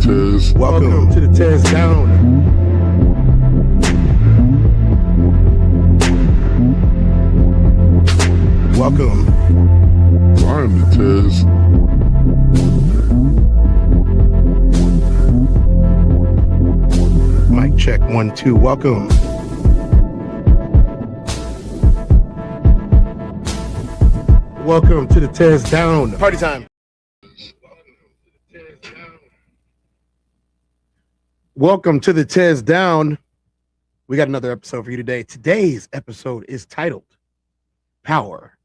Tez. Welcome to the TezDown. Welcome. I am the Tez. Mic check 1 2. Welcome. Welcome to the TezDown. Party time. Welcome to the TezDown. We got another episode for you today. Today's episode is titled Power.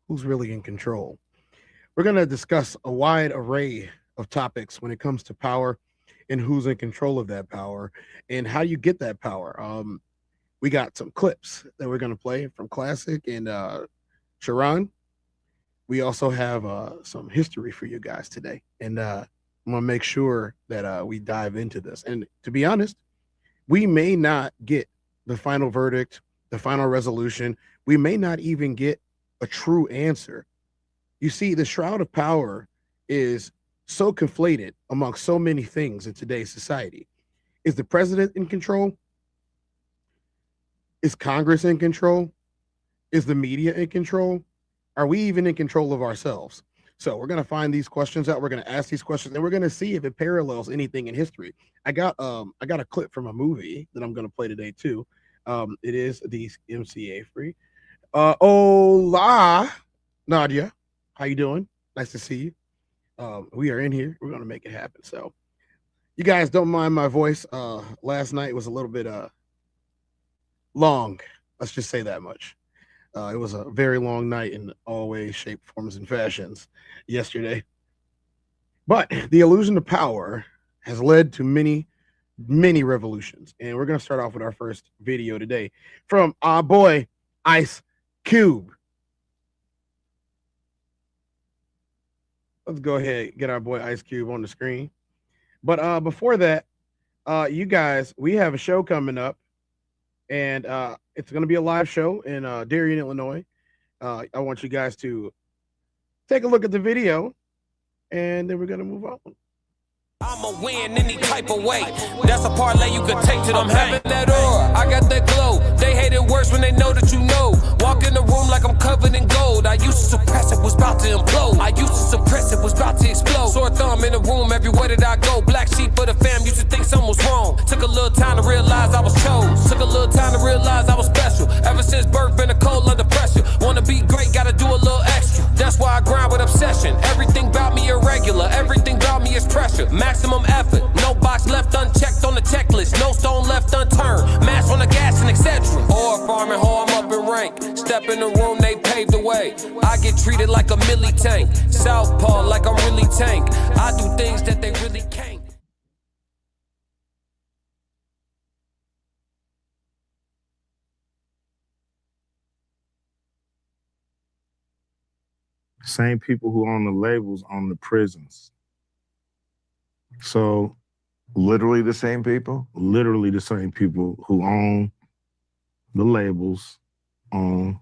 Who's really in control? We're going to discuss a wide array of topics when it comes to power and who's in control of that power and how you get that power. We got some clips that we're going to play from Classic and Sharon. We also have some history for you guys today. And I'm going to make sure that we dive into this. And to be honest, we may not get the final verdict, the final resolution. We may not even get a true answer. You see, the shroud of power is so conflated among so many things in today's society. Is the president in control? Is Congress in control? Is the media in control? Are we even in control of ourselves? So we're going to find these questions out. We're going to ask these questions, and we're going to see if it parallels anything in history. I got a clip from a movie that I'm going to play today too. It is the MCA free. Hola, Nadia. How you doing? Nice to see you. We are in here. We're going to make it happen. So you guys don't mind my voice. Last night was a little bit long. Let's just say that much. It was a very long night in all ways, shapes, forms, and fashions yesterday. But the illusion of power has led to many, many revolutions. And we're going to start off with our first video today from our boy, Ice Cube. Let's go ahead and get our boy Ice Cube on the screen. But before that, you guys, we have a show coming up. And it's going to be a live show in Darien, Illinois. I want you guys to take a look at the video, and then we're going to move on. I'ma win any type of way. That's a parlay you can take to them. I'm having that aura, I got that glow. They hate it worse when they know that you know. Walk in the room like I'm covered in gold. I used to suppress it, was about to implode. I used to suppress it, was about to explode. Sore thumb in the room everywhere that I go. Black sheep for the fam, used to think something was wrong. Took a little time to realize I was chose. Took a little time to realize I was special. Ever since birth, been a cold under pressure. Wanna be great, gotta do a little extra. That's why I grind with obsession. Everything about me irregular, everything about me is pressure. Maximum effort, no box left unchecked on the checklist, no stone left unturned, mash on the gas and etc. Or farming, ho, I'm up in rank. Step in the room, they paved the way. I get treated like a milli tank, southpaw like I'm really tank. I do things that they really can't. Same people who own the labels own the prisons. So literally the same people? Literally the same people who own the labels own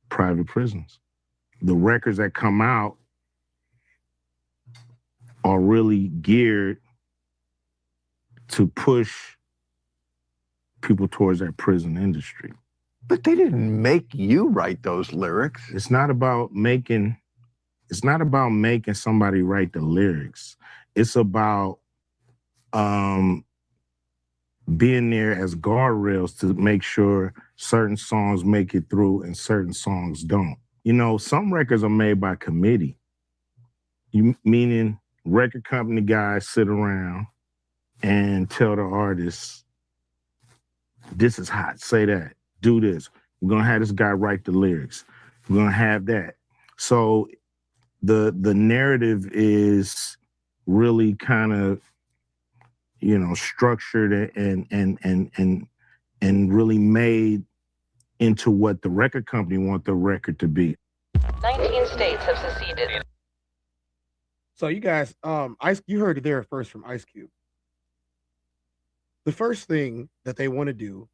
private prisons. The records that come out are really geared to push people towards that prison industry. But they didn't make you write those lyrics. It's not about making somebody write the lyrics. It's about being there as guardrails to make sure certain songs make it through and certain songs don't. You know, some records are made by committee. Meaning record company guys sit around and tell the artists, this is hot, say that, do this. We're gonna have this guy write the lyrics. We're gonna have that. So the narrative is really kind of, you know, structured and really made into what the record company want the record to be. 19 states have seceded. So you guys, you heard it there first from Ice Cube. The first thing that they want to do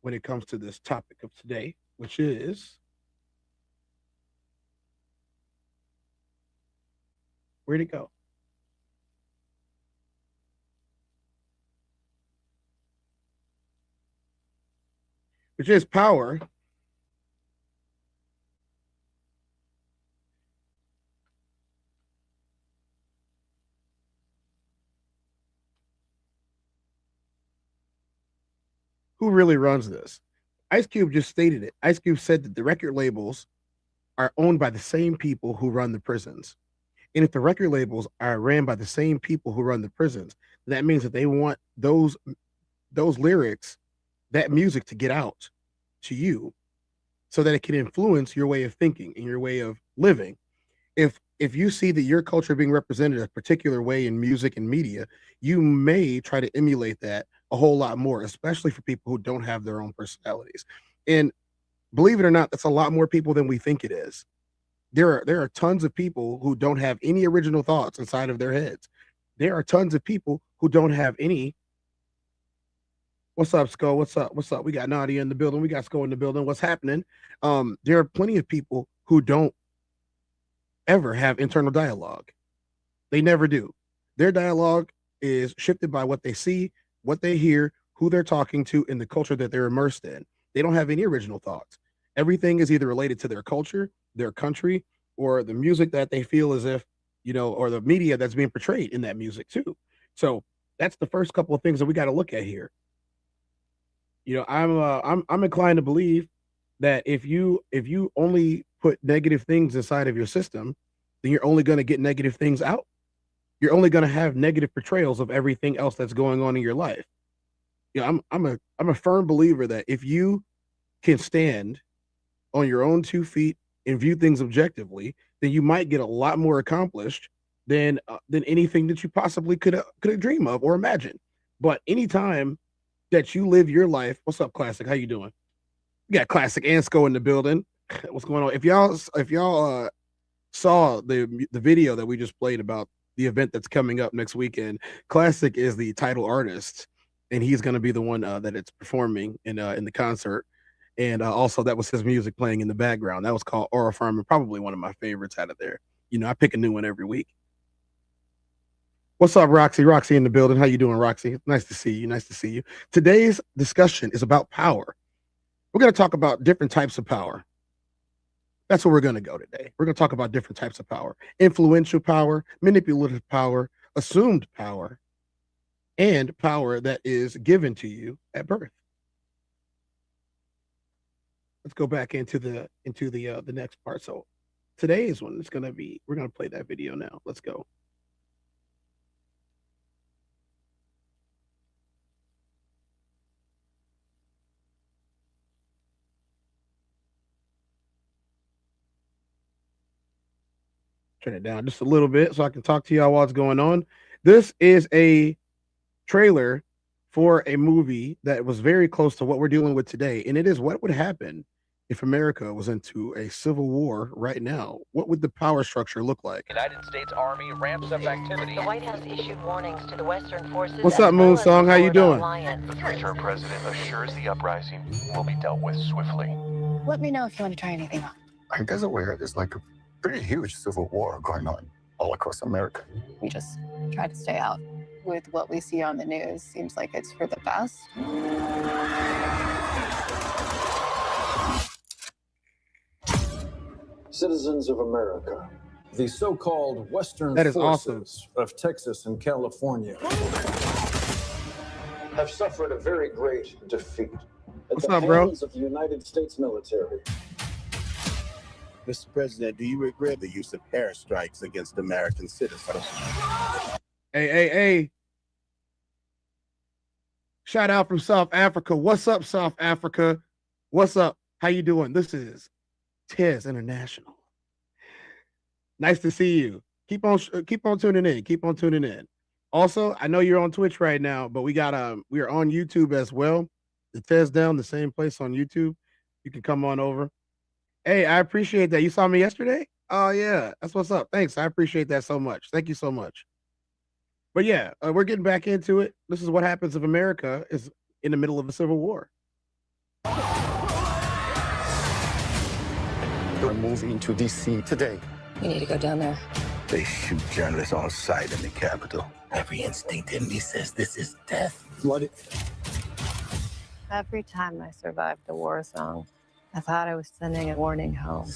when it comes to this topic of today, which is, where'd it go? which is power. Who really runs this? Ice Cube just stated it. Ice Cube said that the record labels are owned by the same people who run the prisons. And if the record labels are ran by the same people who run the prisons, that means that they want those lyrics, that music to get out to you so that it can influence your way of thinking and your way of living. If you see that your culture being represented a particular way in music and media, you may try to emulate that a whole lot more, especially for people who don't have their own personalities. And believe it or not, that's a lot more people than we think it is. There are tons of people who don't have any original thoughts inside of their heads. There are tons of people who don't have any. What's up, Sko? What's up? What's up? We got Nadia in the building. We got Sko in the building. What's happening? There are plenty of people who don't ever have internal dialogue. They never do. Their dialogue is shifted by what they see, what they hear, who they're talking to, and the culture that they're immersed in. They don't have any original thoughts. Everything is either related to their culture, their country, or the music that they feel as if, or the media that's being portrayed in that music too. So that's the first couple of things that we got to look at here. I'm inclined to believe that if you only put negative things inside of your system, then you're only going to get negative things out. You're only going to have negative portrayals of everything else that's going on in your life. I'm a firm believer that if you can stand on your own 2 feet and view things objectively, then you might get a lot more accomplished than anything that you possibly could dream of or imagine. But anytime that you live your life, what's up, Classic? How you doing? We got Classic and Sko in the building. What's going on? If y'all saw the video that we just played about the event that's coming up next weekend, Classic is the title artist, and he's going to be the one that it's performing in the concert. And also that was his music playing in the background. That was called Aura Farm, and probably one of my favorites out of there. I pick a new one every week. What's up, Roxy? Roxy in the building. How you doing, Roxy? Nice to see you. Nice to see you. Today's discussion is about power. We're going to talk about different types of power. That's where we're going to go today. We're going to talk about different types of power: influential power, manipulative power, assumed power, and power that is given to you at birth. Let's go back into the next part. So today's one is going to be, we're going to play that video now. Let's go. Turn it down just a little bit so I can talk to y'all while it's going on. This is a trailer for a movie that was very close to what we're dealing with today. And it is what would happen if America was into a civil war right now. What would the power structure look like? United States Army ramps up activity. The White House issued warnings to the Western forces. What's up, Moonsong? How you doing? The future president assures the uprising will be dealt with swiftly. Let me know if you want to try anything on. I guess aware there's like a pretty huge civil war going on all across America. We just try to stay out. With what we see on the news, seems like it's for the best. Citizens of America, the so-called Western That is forces of Texas and California have suffered a very great defeat at What's the up, bro? hands of the United States military. Mr. President, do you regret the use of airstrikes against American citizens? Hey. Shout out from South Africa. What's up, South Africa? What's up? How you doing? This is Tez International. Nice to see you. Keep on tuning in. Keep on tuning in. Also, I know you're on Twitch right now, but we are on YouTube as well. The TezDown, the same place on YouTube. You can come on over. Hey, I appreciate that. You saw me yesterday? Oh yeah, that's what's up. Thanks. I appreciate that so much. Thank you so much. But yeah, we're getting back into it. This is what happens if America is in the middle of a civil war. We're moving to D.C. today. We need to go down there. They shoot journalists on sight in the Capitol. Every instinct in me says this is death. Flooded. Every time I survived a war zone, I thought I was sending a warning home.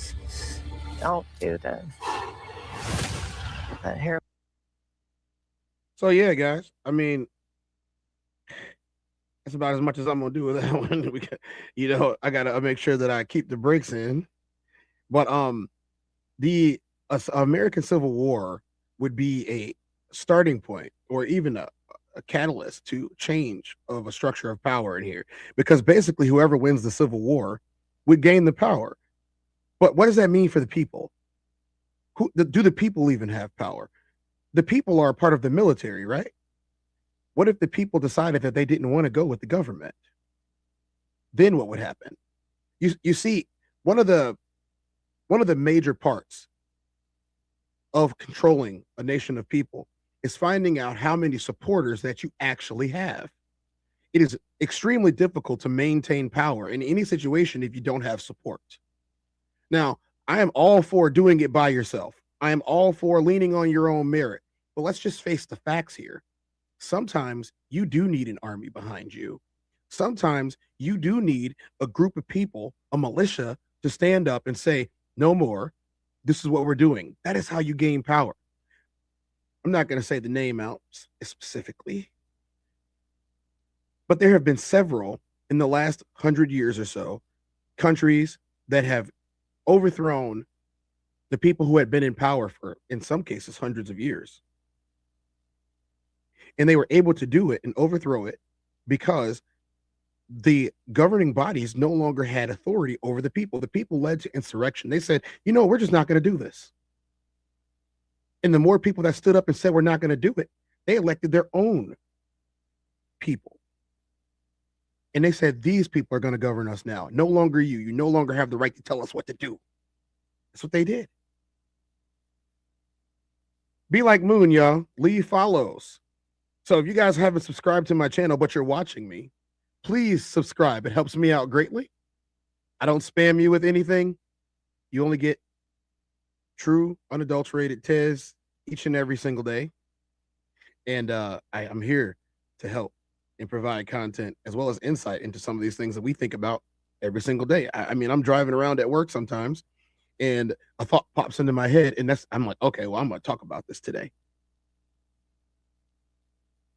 Don't do this. But here. So yeah, guys. I mean, that's about as much as I'm gonna do with that one. I gotta make sure that I keep the brakes in. But the American Civil War would be a starting point, or even a catalyst to change of a structure of power in here, because basically whoever wins the Civil War would gain the power. But what does that mean for the people? Do the people even have power? The people are a part of the military, right? What if the people decided that they didn't want to go with the government? Then what would happen? You see, one of the major parts of controlling a nation of people is finding out how many supporters that you actually have. It is extremely difficult to maintain power in any situation if you don't have support. Now, I am all for doing it by yourself. I am all for leaning on your own merit. But let's just face the facts here. Sometimes you do need an army behind you. Sometimes you do need a group of people, a militia, to stand up and say, no more. This is what we're doing. That is how you gain power. I'm not going to say the name out specifically, but there have been several in the last 100 years or so countries that have overthrown the people who had been in power for, in some cases, hundreds of years. And they were able to do it and overthrow it because the governing bodies no longer had authority over the people. The people led to insurrection. They said, we're just not going to do this. And the more people that stood up and said, we're not going to do it, they elected their own people. And they said, these people are going to govern us now. No longer you. You no longer have the right to tell us what to do. That's what they did. Be like Moon, y'all. Leave follows. So if you guys haven't subscribed to my channel, but you're watching me, please subscribe. It helps me out greatly. I don't spam you with anything. You only get true, unadulterated Tez each and every single day. And I'm here to help and provide content as well as insight into some of these things that we think about every single day. I mean, I'm driving around at work sometimes and a thought pops into my head, and I'm like, okay, well, I'm going to talk about this today.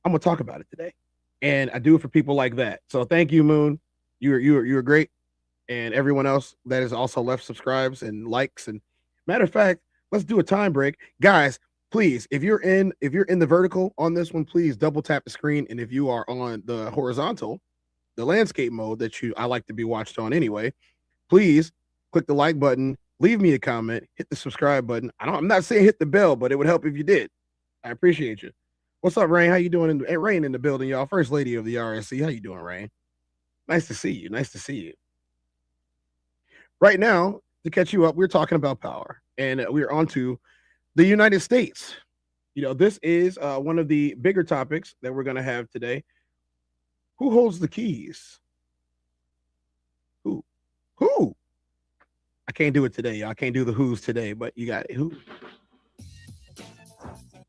I'm going to talk about it today. And I do it for people like that. So thank you, Moon. You're great. And everyone else that is also left subscribes and likes. And matter of fact, let's do a time break. Guys, please, if you're in the vertical on this one, please double tap the screen. And if you are on the horizontal, the landscape mode that I like to be watched on anyway, please click the like button, leave me a comment, hit the subscribe button. I'm not saying hit the bell, but it would help if you did. I appreciate you. What's up, Rain? How you doing? Rain in the building, y'all. First lady of the RSC. How you doing, Rain? Nice to see you. Nice to see you. Right now, to catch you up, we're talking about power, and we're on to the United States. This is one of the bigger topics that we're going to have today. Who holds the keys? Who? I can't do it today, y'all. I can't do the who's today, but you got it. Who?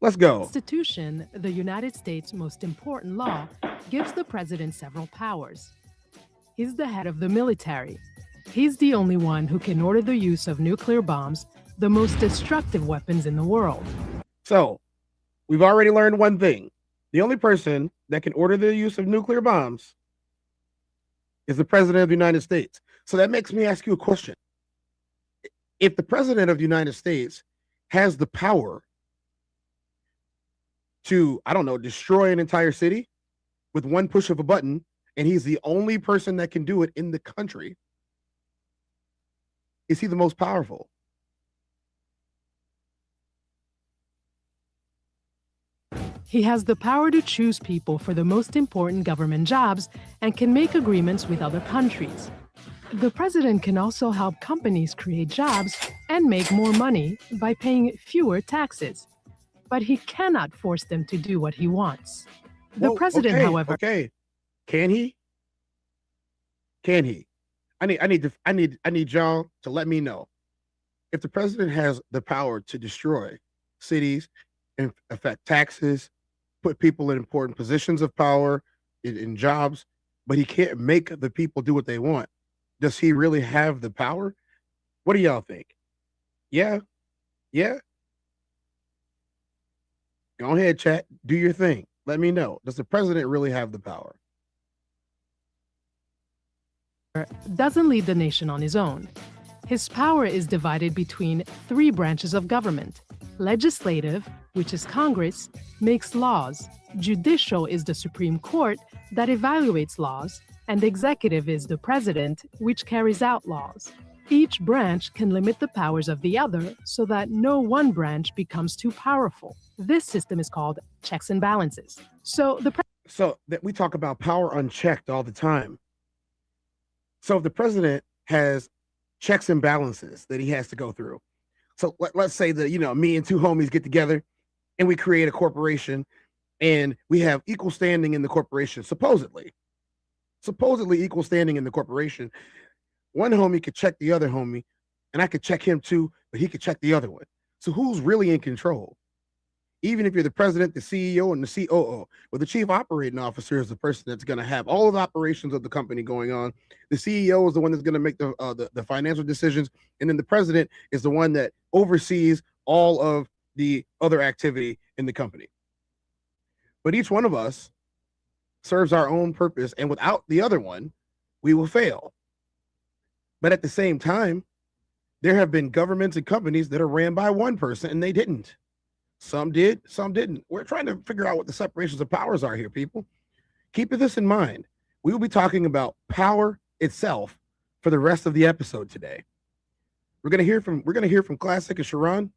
Let's go. Constitution, the United States' most important law, gives the president several powers. He's the head of the military. He's the only one who can order the use of nuclear bombs, the most destructive weapons in the world. So, we've already learned one thing. The only person that can order the use of nuclear bombs is the president of the United States. So that makes me ask you a question. If the president of the United States has the power to, destroy an entire city with one push of a button, and he's the only person that can do it in the country, is he the most powerful? He has the power to choose people for the most important government jobs and can make agreements with other countries. The president can also help companies create jobs and make more money by paying fewer taxes. But he cannot force them to do what he wants. The president, however... Okay. Can he? I need y'all to let me know. If the president has the power to destroy cities and affect taxes, put people in important positions of power, in jobs, but he can't make the people do what they want. Does he really have the power? What do y'all think? Yeah, yeah. Go ahead, chat. Do your thing. Let me know. Does the president really have the power? Doesn't lead the nation on his own. His power is divided between three branches of government. Legislative, which is Congress, makes laws. Judicial is the Supreme Court that evaluates laws, and executive is the president, which carries out laws. Each branch can limit the powers of the other so that no one branch becomes too powerful. This system is called checks and balances. So that we talk about power unchecked all the time. So if the president has checks and balances that he has to go through. So let's say that, me and two homies get together and we create a corporation and we have equal standing in the corporation, supposedly equal standing in the corporation. One homie could check the other homie and I could check him too, but he could check the other one. So who's really in control? Even if you're the president, the CEO, and the COO, well, the chief operating officer is the person that's going to have all of the operations of the company going on. The CEO is the one that's going to make the financial decisions, and then the president is the one that oversees all of the other activity in the company. But each one of us serves our own purpose, and without the other one, we will fail. But at the same time, there have been governments and companies that are ran by one person, and they didn't. Some did, some didn't. We're trying to figure out what the separations of powers are here, people. Keep this in mind. We will be talking about power itself for the rest of the episode today. We're gonna hear from Classic and Sharon.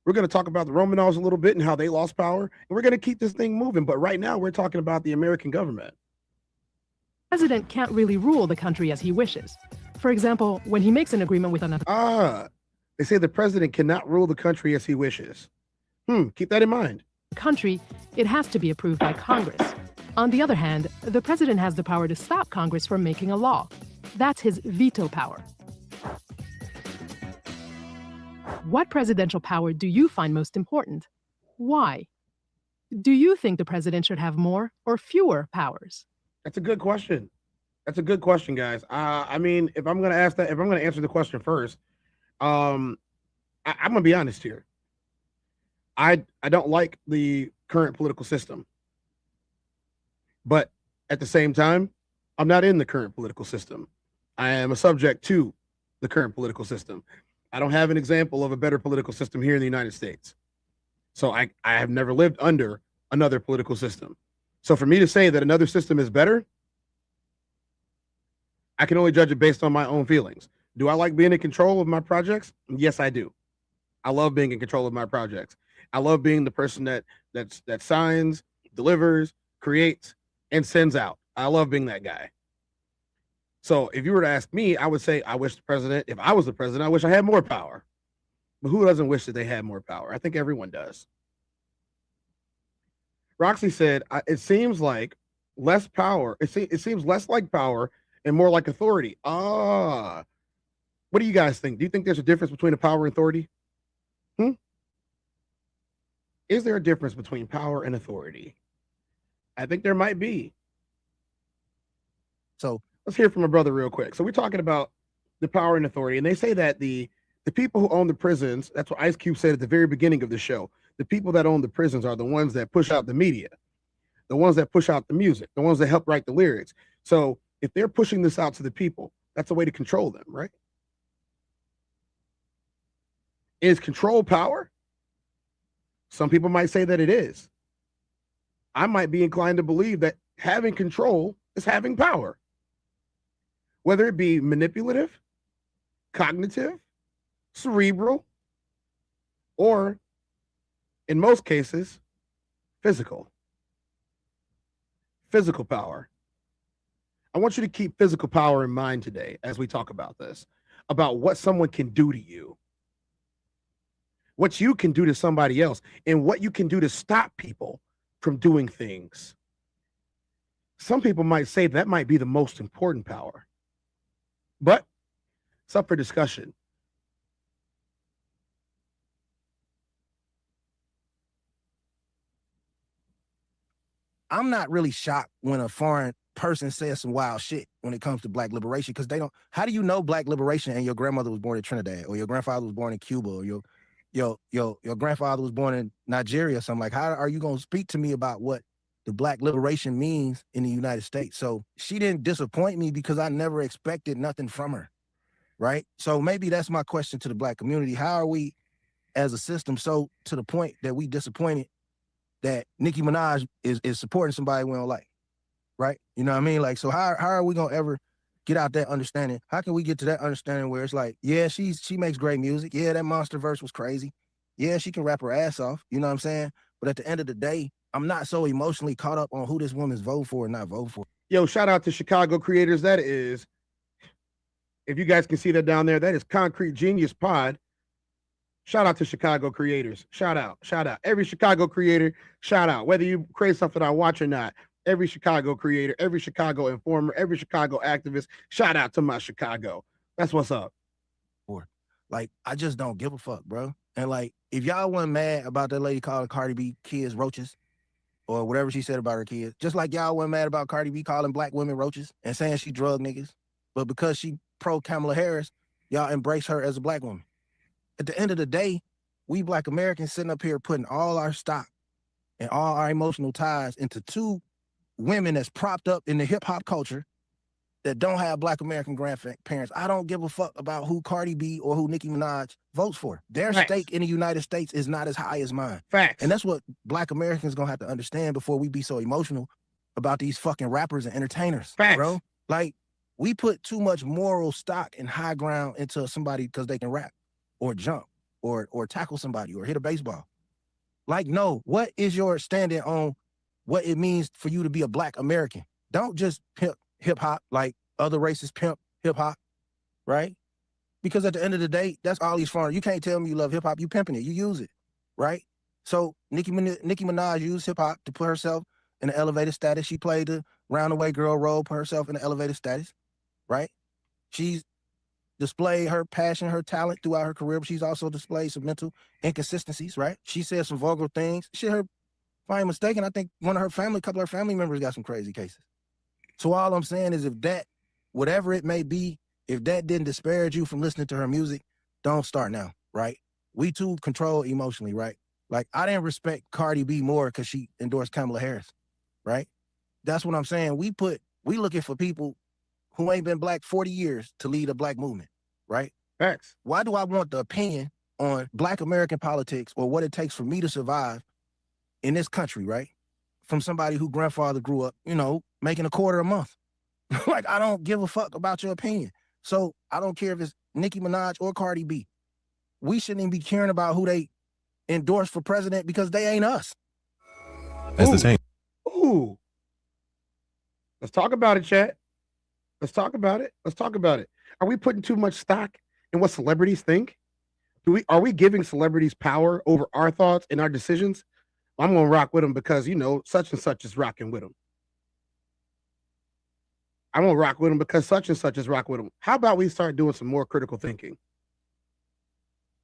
We're gonna talk about the Romanovs a little bit and how they lost power, and we're gonna keep this thing moving. But right now, we're talking about the American government. The president can't really rule the country as he wishes. For example, when he makes an agreement with another they say the president cannot rule the country as he wishes. Keep that in mind. Country, it has to be approved by Congress. On the other hand, the president has the power to stop Congress from making a law. That's his veto power. What presidential power do you find most important? Why? Do you think the president should have more or fewer powers? That's a good question. That's a good question, guys. I mean, if I'm going to answer the question first, I'm going to be honest here. I don't like the current political system. But at the same time, I'm not in the current political system. I am a subject to the current political system. I don't have an example of a better political system here in the United States. So I have never lived under another political system. So for me to say that another system is better, I can only judge it based on my own feelings. Do I like being in control of my projects? Yes, I do. I love being in control of my projects. I love being the person that signs, delivers, creates, and sends out. I love being that guy. So if you were to ask me, I would say I wish if I was the president, I wish I had more power. But who doesn't wish that they had more power? I think everyone does. Roxy said, it seems like less power. It seems less like power and more like authority. What do you guys think? Do you think there's a difference between a power and authority? Is there a difference between power and authority? I think there might be. So let's hear from a brother real quick. So we're talking about the power and authority, and they say that the people who own the prisons, that's what Ice Cube said at the very beginning of the show, the people that own the prisons are the ones that push out the media, the ones that push out the music, the ones that help write the lyrics. So if they're pushing this out to the people, that's a way to control them, right? Is control power? Some people might say that it is. I might be inclined to believe that having control is having power. Whether it be manipulative, cognitive, cerebral, or in most cases, physical. Physical power. I want you to keep physical power in mind today as we talk about this, about what someone can do to you, what you can do to somebody else, and what you can do to stop people from doing things. Some people might say that might be the most important power, but it's up for discussion. I'm not really shocked when a foreign person says some wild shit when it comes to black liberation, because they don't. How do you know black liberation and your grandmother was born in Trinidad, or your grandfather was born in Cuba, or your grandfather was born in Nigeria or something? Like, how are you gonna speak to me about what the black liberation means in the United States? So she didn't disappoint me because I never expected nothing from her, right? So maybe that's my question to the black community. How are we as a system so to the point that we disappointed that Nicki Minaj is supporting somebody we don't like, right? You know what I mean? Like, so how are we gonna ever get out that understanding? How can we get to that understanding where it's like, yeah, she makes great music. Yeah, that Monster verse was crazy. Yeah, she can rap her ass off. You know what I'm saying? But at the end of the day, I'm not so emotionally caught up on who this woman's vote for or not vote for. Yo, shout out to Chicago creators. That is, if you guys can see that down there, that is Concrete Genius Pod. Shout out to Chicago creators. Shout out. Every Chicago creator, shout out. Whether you create something I watch or not, every Chicago creator, every Chicago informer, every Chicago activist, shout out to my Chicago. That's what's up. Like, I just don't give a fuck, bro. And like, if y'all wasn't mad about that lady calling Cardi B kids roaches, or whatever she said about her kids, just like y'all wasn't mad about Cardi B calling black women roaches and saying she drug niggas, but because she pro Kamala Harris, y'all embrace her as a black woman. At the end of the day, we black Americans sitting up here putting all our stock and all our emotional ties into two women that's propped up in the hip hop culture that don't have black American grandparents. I don't give a fuck about who Cardi B or who Nicki Minaj votes for. Their stake in the United States is not as high as mine. Facts. And that's what black Americans gonna have to understand before we be so emotional about these fucking rappers and entertainers. Facts. Bro. Like, we put too much moral stock and high ground into somebody because they can rap or jump or tackle somebody or hit a baseball. Like, no, what is your standing on what it means for you to be a black American? Don't just pimp hip hop like other races pimp hip hop, right? Because at the end of the day, that's all he's for. You can't tell me you love hip hop, you pimping it, you use it, right? So Nicki Minaj used hip hop to put herself in an elevated status. She played the roundaway girl role, put herself in an elevated status, right? She's displayed her passion, her talent throughout her career, but she's also displayed some mental inconsistencies, right? She said some vulgar things. Shit, if I ain't mistaken, I think a couple of her family members got some crazy cases. So all I'm saying is, if that, whatever it may be, if that didn't disparage you from listening to her music, don't start now, right? We too control emotionally, right? Like, I didn't respect Cardi B more because she endorsed Kamala Harris, right? That's what I'm saying. We looking for people who ain't been black 40 years to lead a black movement, right? Facts. Why do I want the opinion on black American politics or what it takes for me to survive in this country, right? From somebody who grandfather grew up, making $250 a month. Like, I don't give a fuck about your opinion. So I don't care if it's Nicki Minaj or Cardi B. We shouldn't even be caring about who they endorse for president because they ain't us. That's the same. Ooh. Let's talk about it, chat. Let's talk about it. Are we putting too much stock in what celebrities think? Are we giving celebrities power over our thoughts and our decisions? I'm going to rock with them because, such and such is rocking with them. I'm going to rock with them because such and such is rock with them. How about we start doing some more critical thinking?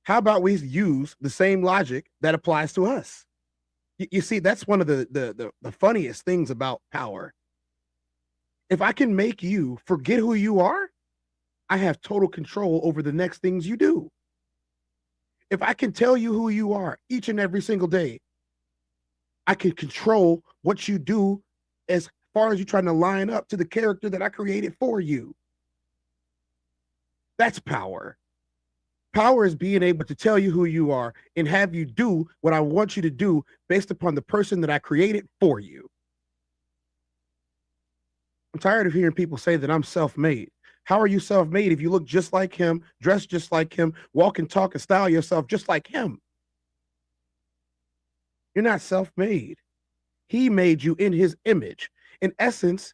How about we use the same logic that applies to us? You see, that's one of the funniest things about power. If I can make you forget who you are, I have total control over the next things you do. If I can tell you who you are each and every single day, I can control what you do as far as you trying to line up to the character that I created for you. That's power. Power is being able to tell you who you are and have you do what I want you to do based upon the person that I created for you. I'm tired of hearing people say that I'm self-made. How are you self-made if you look just like him, dress just like him, walk and talk and style yourself just like him? You're not self-made. He made you in his image. In essence,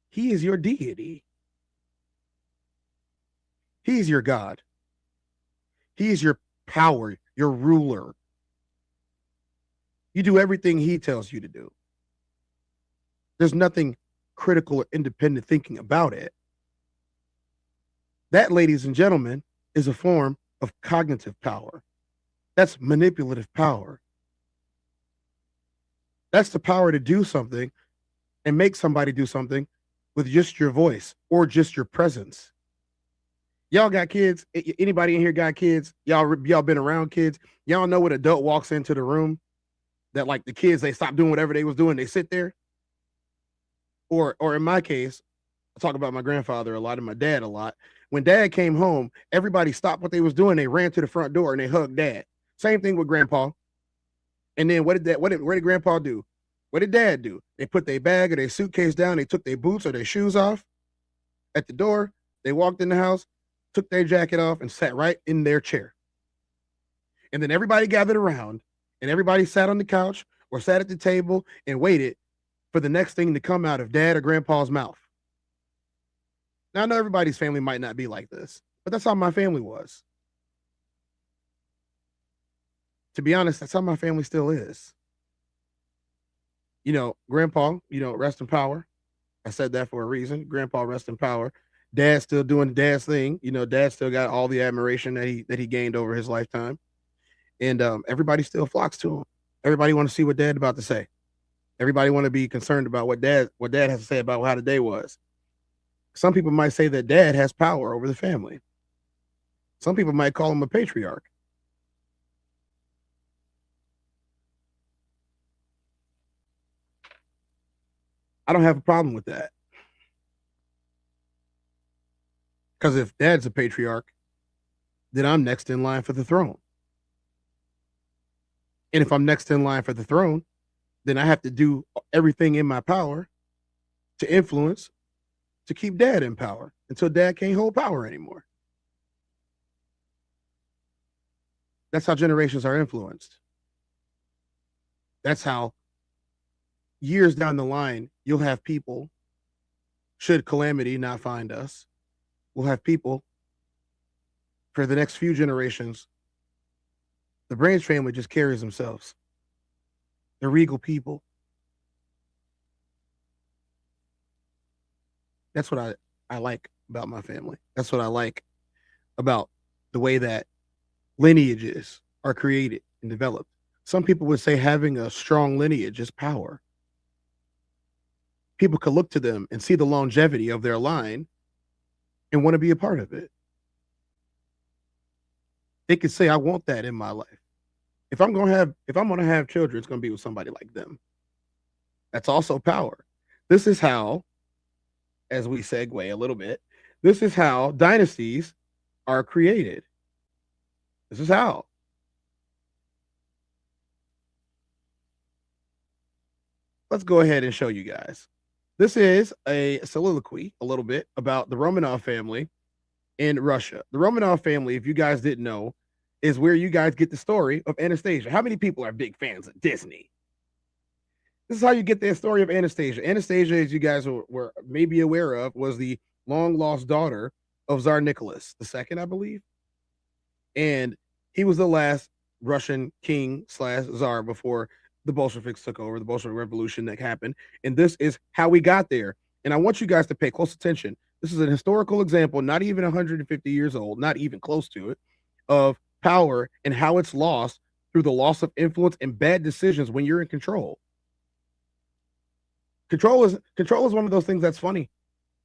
he is your deity. He is your God. He is your power, your ruler. You do everything he tells you to do. There's nothing critical or independent thinking about it. That, ladies and gentlemen, is a form of cognitive power. That's manipulative power. That's the power to do something and make somebody do something with just your voice or just your presence. Y'all got kids? Anybody in here got kids? Y'all been around kids? Y'all know when an adult walks into the room that like the kids, they stop doing whatever they was doing. They sit there. Or in my case, I talk about my grandfather a lot and my dad a lot. When dad came home, everybody stopped what they was doing. They ran to the front door and they hugged dad. Same thing with grandpa. And then what did grandpa do? What did dad do? They put their bag or their suitcase down. They took their boots or their shoes off at the door. They walked in the house, took their jacket off, and sat right in their chair. And then everybody gathered around and everybody sat on the couch or sat at the table and waited for the next thing to come out of dad or grandpa's mouth. Now, I know everybody's family might not be like this, but that's how my family was. To be honest, that's how my family still is. You know, grandpa, you know, rest in power. I said that for a reason. Grandpa, rest in power. Dad's still doing dad's thing. You know, dad still got all the admiration that he gained over his lifetime. And everybody still flocks to him. Everybody want to see what dad about to say. Everybody want to be concerned about what dad has to say about how the day was. Some people might say that dad has power over the family. Some people might call him a patriarch. I don't have a problem with that. Because if dad's a patriarch, then I'm next in line for the throne. And if I'm next in line for the throne, then I have to do everything in my power to influence, to keep dad in power until dad can't hold power anymore. That's how generations are influenced. That's how years down the line, you'll have people, should calamity not find us, we'll have people for the next few generations. The Branch family just carries themselves. They're regal people. That's what I like about my family. That's what I like about the way that lineages are created and developed. Some people would say having a strong lineage is power. People could look to them and see the longevity of their line and want to be a part of it. They could say, I want that in my life. If I'm gonna have children, it's gonna be with somebody like them. That's also power. This is how, as we segue a little bit, this is how dynasties are created. This is how. Let's go ahead and show you guys. This is a soliloquy a little bit about the Romanov family in Russia. The Romanov family, if you guys didn't know, is where you guys get the story of Anastasia. How many people are big fans of Disney? This is how you get the story of Anastasia. Anastasia, as you guys were maybe aware of, was the long-lost daughter of Tsar Nicholas II, I believe. And he was the last Russian king / Tsar before the Bolsheviks took over, the Bolshevik Revolution that happened. And this is how we got there. And I want you guys to pay close attention. This is an historical example, not even 150 years old, not even close to it, of power and how it's lost through the loss of influence and bad decisions when you're in control. Control is one of those things that's funny.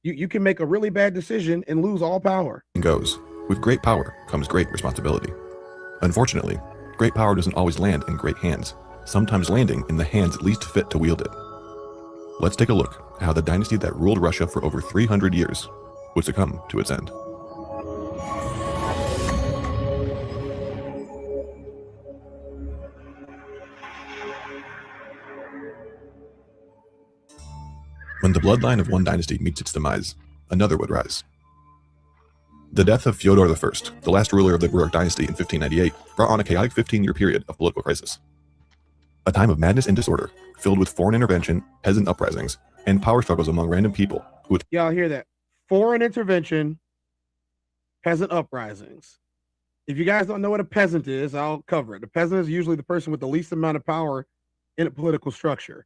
You can make a really bad decision and lose all power. Goes. With great power comes great responsibility. Unfortunately, great power doesn't always land in great hands, sometimes landing in the hands least fit to wield it. Let's take a look at how the dynasty that ruled Russia for over 300 years would succumb to its end. When the bloodline of one dynasty meets its demise, another would rise. The death of Fyodor I, the last ruler of the Rurik dynasty in 1598, brought on a chaotic 15-year period of political crisis. A time of madness and disorder, filled with foreign intervention, peasant uprisings, and power struggles among random people who would— Y'all hear that? Foreign intervention, peasant uprisings. If you guys don't know what a peasant is, I'll cover it. The peasant is usually the person with the least amount of power in a political structure.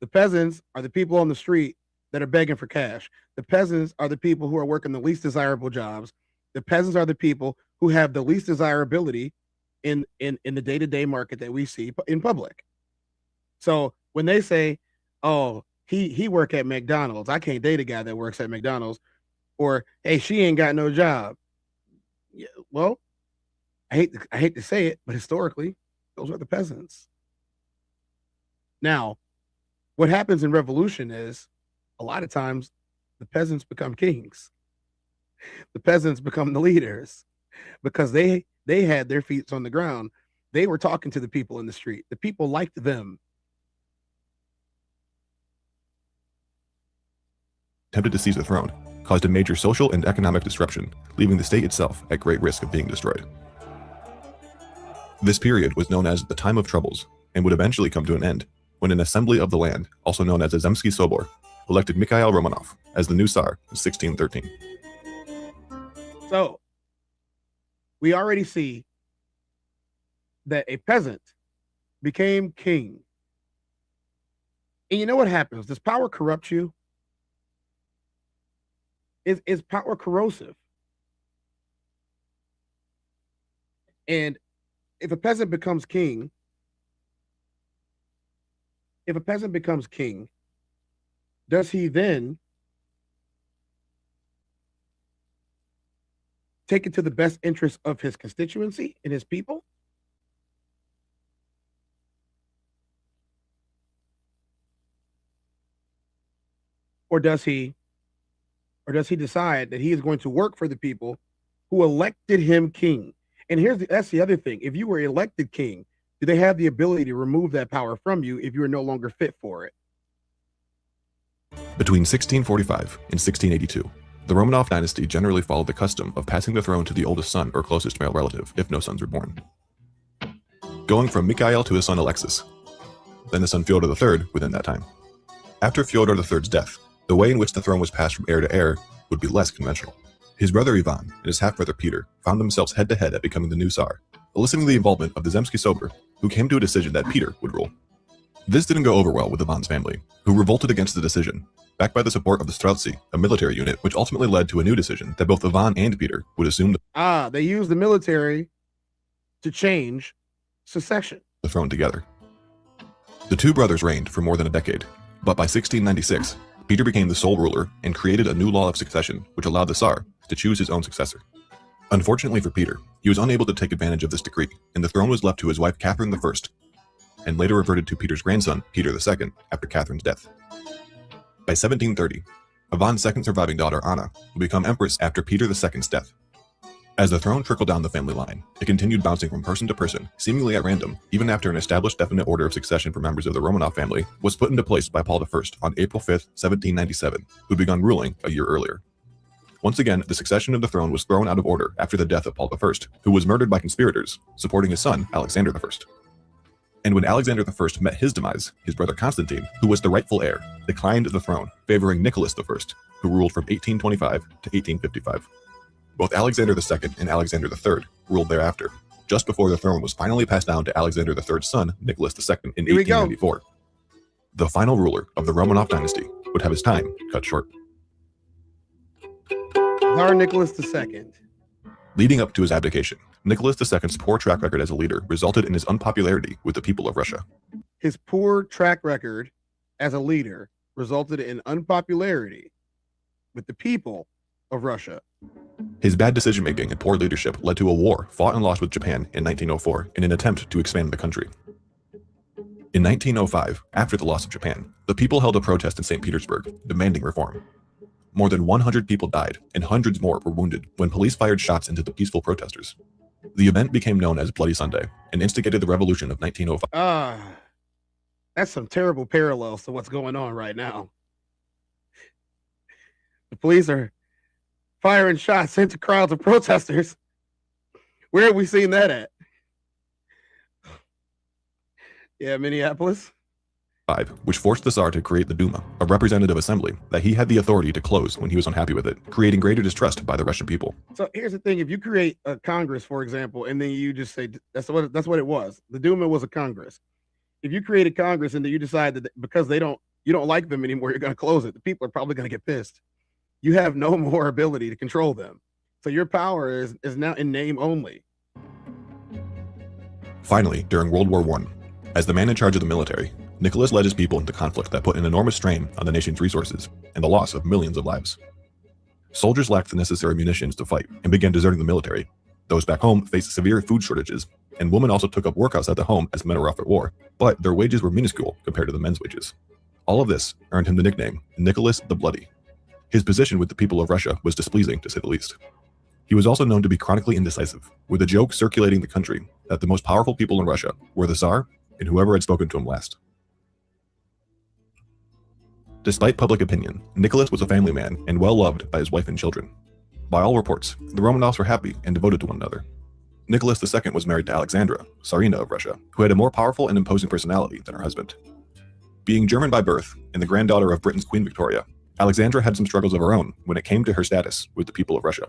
The peasants are the people on the street that are begging for cash. The peasants are the people who are working the least desirable jobs. The peasants are the people who have the least desirability in the day-to-day market that we see in public. So when they say, oh, he work at McDonald's. I can't date a guy that works at McDonald's. Or, hey, she ain't got no job. Yeah, well, I hate to say it, but historically, those are the peasants. Now, what happens in revolution is a lot of times the peasants become kings. The peasants become the leaders because they had their feet on the ground. They were talking to the people in the street. The people liked them. Attempted to seize the throne, caused a major social and economic disruption, leaving the state itself at great risk of being destroyed. This period was known as the Time of Troubles and would eventually come to an end when an assembly of the land, also known as the Zemsky Sobor, elected Mikhail Romanov as the new Tsar in 1613. So, we already see that a peasant became king. And you know what happens? Does power corrupt you? Is power corrosive? And if a peasant becomes king, does he then take it to the best interest of his constituency and his people? Or does he decide that he is going to work for the people who elected him king? And that's the other thing. If you were elected king, do they have the ability to remove that power from you if you are no longer fit for it? Between 1645 and 1682, the Romanov dynasty generally followed the custom of passing the throne to the oldest son or closest male relative, if no sons were born. Going from Mikhail to his son Alexis, then the son Fyodor III within that time. After Fyodor III's death, the way in which the throne was passed from heir to heir would be less conventional. His brother Ivan and his half-brother Peter found themselves head-to-head at becoming the new Tsar, eliciting the involvement of the Zemsky Sobor, who came to a decision that Peter would rule. This didn't go over well with Ivan's family, who revolted against the decision, backed by the support of the Streltsy, a military unit, which ultimately led to a new decision that both Ivan and Peter would assume they used the military to change succession. The throne together. The two brothers reigned for more than a decade, but by 1696, Peter became the sole ruler and created a new law of succession which allowed the Tsar to choose his own successor. Unfortunately for Peter, he was unable to take advantage of this decree, and the throne was left to his wife Catherine I, and later reverted to Peter's grandson, Peter II, after Catherine's death. By 1730, Ivan's second surviving daughter, Anna, would become empress after Peter II's death. As the throne trickled down the family line, it continued bouncing from person to person, seemingly at random, even after an established definite order of succession for members of the Romanov family was put into place by Paul I on April 5, 1797, who'd begun ruling a year earlier. Once again, the succession of the throne was thrown out of order after the death of Paul I, who was murdered by conspirators, supporting his son, Alexander I. And when Alexander I met his demise, his brother Constantine, who was the rightful heir, declined the throne, favoring Nicholas I, who ruled from 1825 to 1855. Both Alexander II and Alexander III ruled thereafter, just before the throne was finally passed down to Alexander III's son, Nicholas II, in 1894. The final ruler of the Romanov dynasty would have his time cut short. Tsar Nicholas II. Leading up to his abdication, Nicholas II's poor track record as a leader resulted in his unpopularity with the people of Russia. His poor track record as a leader resulted in unpopularity with the people of Russia. His bad decision-making and poor leadership led to a war fought and lost with Japan in 1904 in an attempt to expand the country. In 1905, after the loss of Japan, the people held a protest in St. Petersburg, demanding reform. More than 100 people died, and hundreds more were wounded when police fired shots into the peaceful protesters. The event became known as Bloody Sunday and instigated the revolution of 1905. That's some terrible parallels to what's going on right now. The police are firing shots into crowds of protesters. Where have we seen that at? Yeah, Minneapolis. Which forced the Tsar to create the Duma, a representative assembly that he had the authority to close when he was unhappy with it, creating greater distrust by the Russian people. So here's the thing: if you create a Congress, for example, and then you just say that's what it was. The Duma was a Congress. If you create a Congress and then you decide that because you don't like them anymore, you're going to close it. The people are probably going to get pissed. You have no more ability to control them. So your power is now in name only. Finally, during World War I, as the man in charge of the military, Nicholas led his people into conflict that put an enormous strain on the nation's resources and the loss of millions of lives. Soldiers lacked the necessary munitions to fight and began deserting the military. Those back home faced severe food shortages, and women also took up work outside the home as men were off at war, but their wages were minuscule compared to the men's wages. All of this earned him the nickname Nicholas the Bloody. His position with the people of Russia was displeasing, to say the least. He was also known to be chronically indecisive, with a joke circulating the country that the most powerful people in Russia were the Tsar and whoever had spoken to him last. Despite public opinion, Nicholas was a family man and well loved by his wife and children. By all reports, the Romanovs were happy and devoted to one another. Nicholas II was married to Alexandra, Tsarina of Russia, who had a more powerful and imposing personality than her husband. Being German by birth and the granddaughter of Britain's Queen Victoria, Alexandra had some struggles of her own when it came to her status with the people of Russia.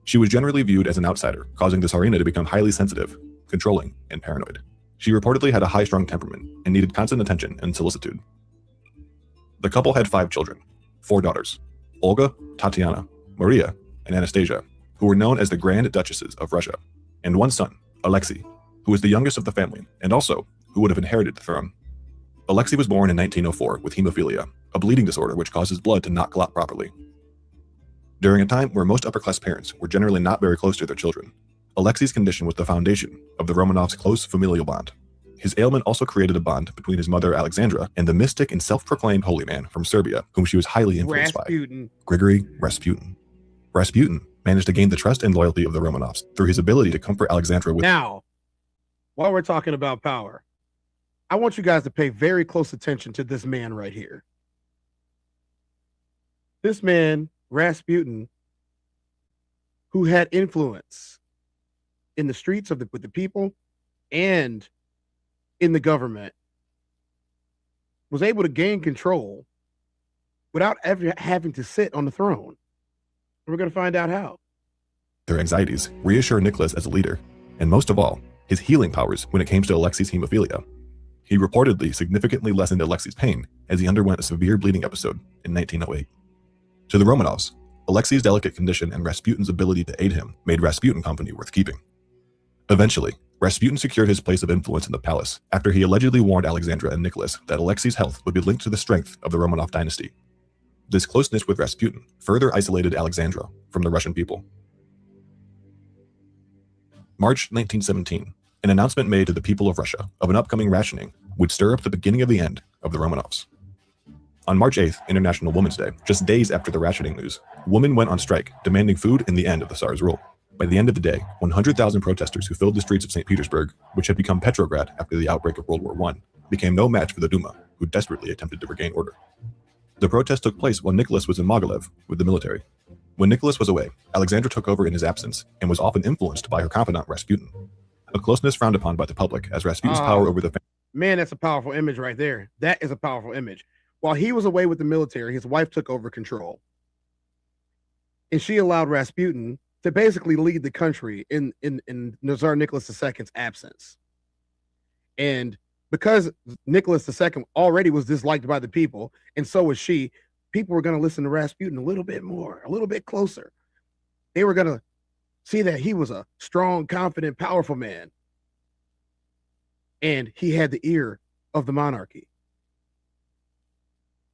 She was generally viewed as an outsider, causing the Tsarina to become highly sensitive, controlling, and paranoid. She reportedly had a high-strung temperament and needed constant attention and solicitude. The couple had 5 children, 4 daughters, Olga, Tatiana, Maria, and Anastasia, who were known as the Grand Duchesses of Russia, and 1 son, Alexei, who was the youngest of the family and also who would have inherited the throne. Alexei was born in 1904 with hemophilia, a bleeding disorder which causes blood to not clot properly. During a time where most upper-class parents were generally not very close to their children, Alexei's condition was the foundation of the Romanovs' close familial bond. His ailment also created a bond between his mother Alexandra and the mystic and self-proclaimed holy man from Serbia, whom she was highly influenced by, Grigory Rasputin. Rasputin managed to gain the trust and loyalty of the Romanovs through his ability to comfort Alexandra with— Now, while we're talking about power, I want you guys to pay very close attention to this man right here. This man, Rasputin, who had influence in the streets with the people and in the government, was able to gain control without ever having to sit on the throne. We're going to find out how. Their anxieties reassure Nicholas as a leader, and most of all, his healing powers when it came to Alexei's hemophilia. He reportedly significantly lessened Alexei's pain as he underwent a severe bleeding episode in 1908. To the Romanovs, Alexei's delicate condition and Rasputin's ability to aid him made Rasputin company worth keeping. Eventually, Rasputin secured his place of influence in the palace after he allegedly warned Alexandra and Nicholas that Alexei's health would be linked to the strength of the Romanov dynasty. This closeness with Rasputin further isolated Alexandra from the Russian people. March 1917, an announcement made to the people of Russia of an upcoming rationing would stir up the beginning of the end of the Romanovs. On March 8th, International Women's Day, just days after the rationing news, women went on strike demanding food and the end of the Tsar's rule. By the end of the day, 100,000 protesters who filled the streets of St. Petersburg, which had become Petrograd after the outbreak of World War I, became no match for the Duma, who desperately attempted to regain order. The protest took place while Nicholas was in Mogilev with the military. When Nicholas was away, Alexandra took over in his absence and was often influenced by her confidant Rasputin, a closeness frowned upon by the public as Rasputin's power over the family. Man, that's a powerful image right there. That is a powerful image. While he was away with the military, his wife took over control. And she allowed Rasputin to basically lead the country in Tsar Nicholas II's absence. And because Nicholas II already was disliked by the people, and so was she, people were going to listen to Rasputin a little bit more, a little bit closer. They were going to see that he was a strong, confident, powerful man. And he had the ear of the monarchy.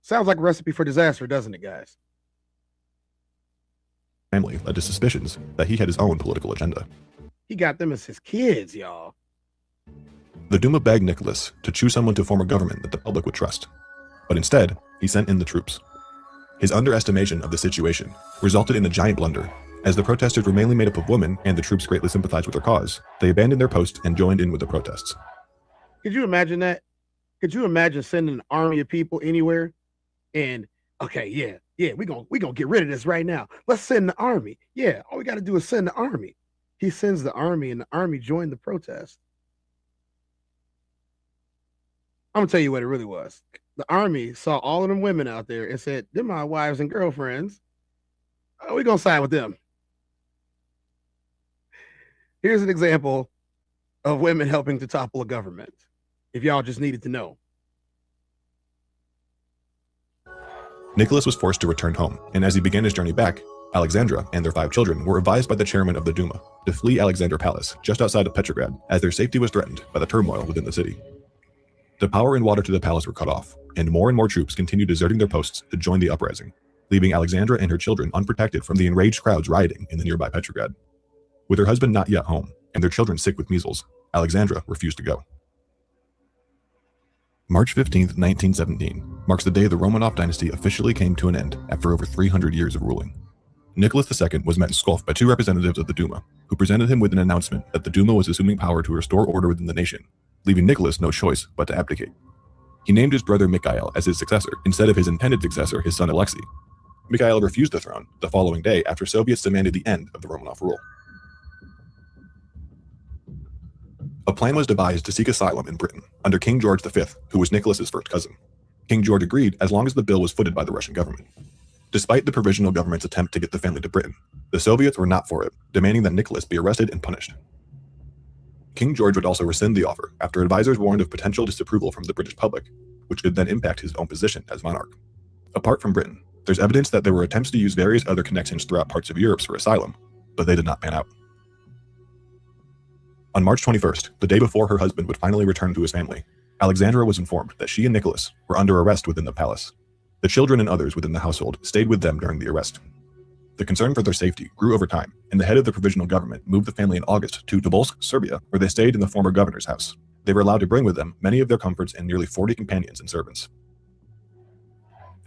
Sounds like a recipe for disaster, doesn't it, guys? Family led to suspicions that he had his own political agenda. He got them as his kids, y'all. The Duma begged Nicholas to choose someone to form a government that the public would trust. But instead, he sent in the troops. His underestimation of the situation resulted in a giant blunder. As the protesters were mainly made up of women and the troops greatly sympathized with their cause, they abandoned their post and joined in with the protests. Could you imagine that? Could you imagine sending an army of people anywhere? And, okay, yeah, we're gonna get rid of this right now. Let's send the army. Yeah, all we got to do is send the army. He sends the army, and the army joined the protest. I'm gonna tell you what it really was. The army saw all of them women out there and said, "They're my wives and girlfriends. We're gonna side with them." Here's an example of women helping to topple a government, if y'all just needed to know. Nicholas was forced to return home, and as he began his journey back, Alexandra and their 5 children were advised by the chairman of the Duma to flee Alexandra Palace just outside of Petrograd, as their safety was threatened by the turmoil within the city. The power and water to the palace were cut off, and more troops continued deserting their posts to join the uprising, leaving Alexandra and her children unprotected from the enraged crowds rioting in the nearby Petrograd. With her husband not yet home, and their children sick with measles, Alexandra refused to go. March 15th, 1917 marks the day the Romanov dynasty officially came to an end after over 300 years of ruling. Nicholas II was met in Pskov by two representatives of the Duma, who presented him with an announcement that the Duma was assuming power to restore order within the nation, leaving Nicholas no choice but to abdicate. He named his brother Mikhail as his successor instead of his intended successor, his son Alexei. Mikhail refused the throne the following day after Soviets demanded the end of the Romanov rule. A plan was devised to seek asylum in Britain under King George V, who was Nicholas's first cousin. King George agreed as long as the bill was footed by the Russian government. Despite the provisional government's attempt to get the family to Britain, the Soviets were not for it, demanding that Nicholas be arrested and punished. King George would also rescind the offer after advisors warned of potential disapproval from the British public, which could then impact his own position as monarch. Apart from Britain, there's evidence that there were attempts to use various other connections throughout parts of Europe for asylum, but they did not pan out. On March 21st, the day before her husband would finally return to his family, Alexandra was informed that she and Nicholas were under arrest within the palace. The children and others within the household stayed with them during the arrest. The concern for their safety grew over time, and the head of the provisional government moved the family in August to Tobolsk, Serbia, where they stayed in the former governor's house. They were allowed to bring with them many of their comforts and nearly 40 companions and servants.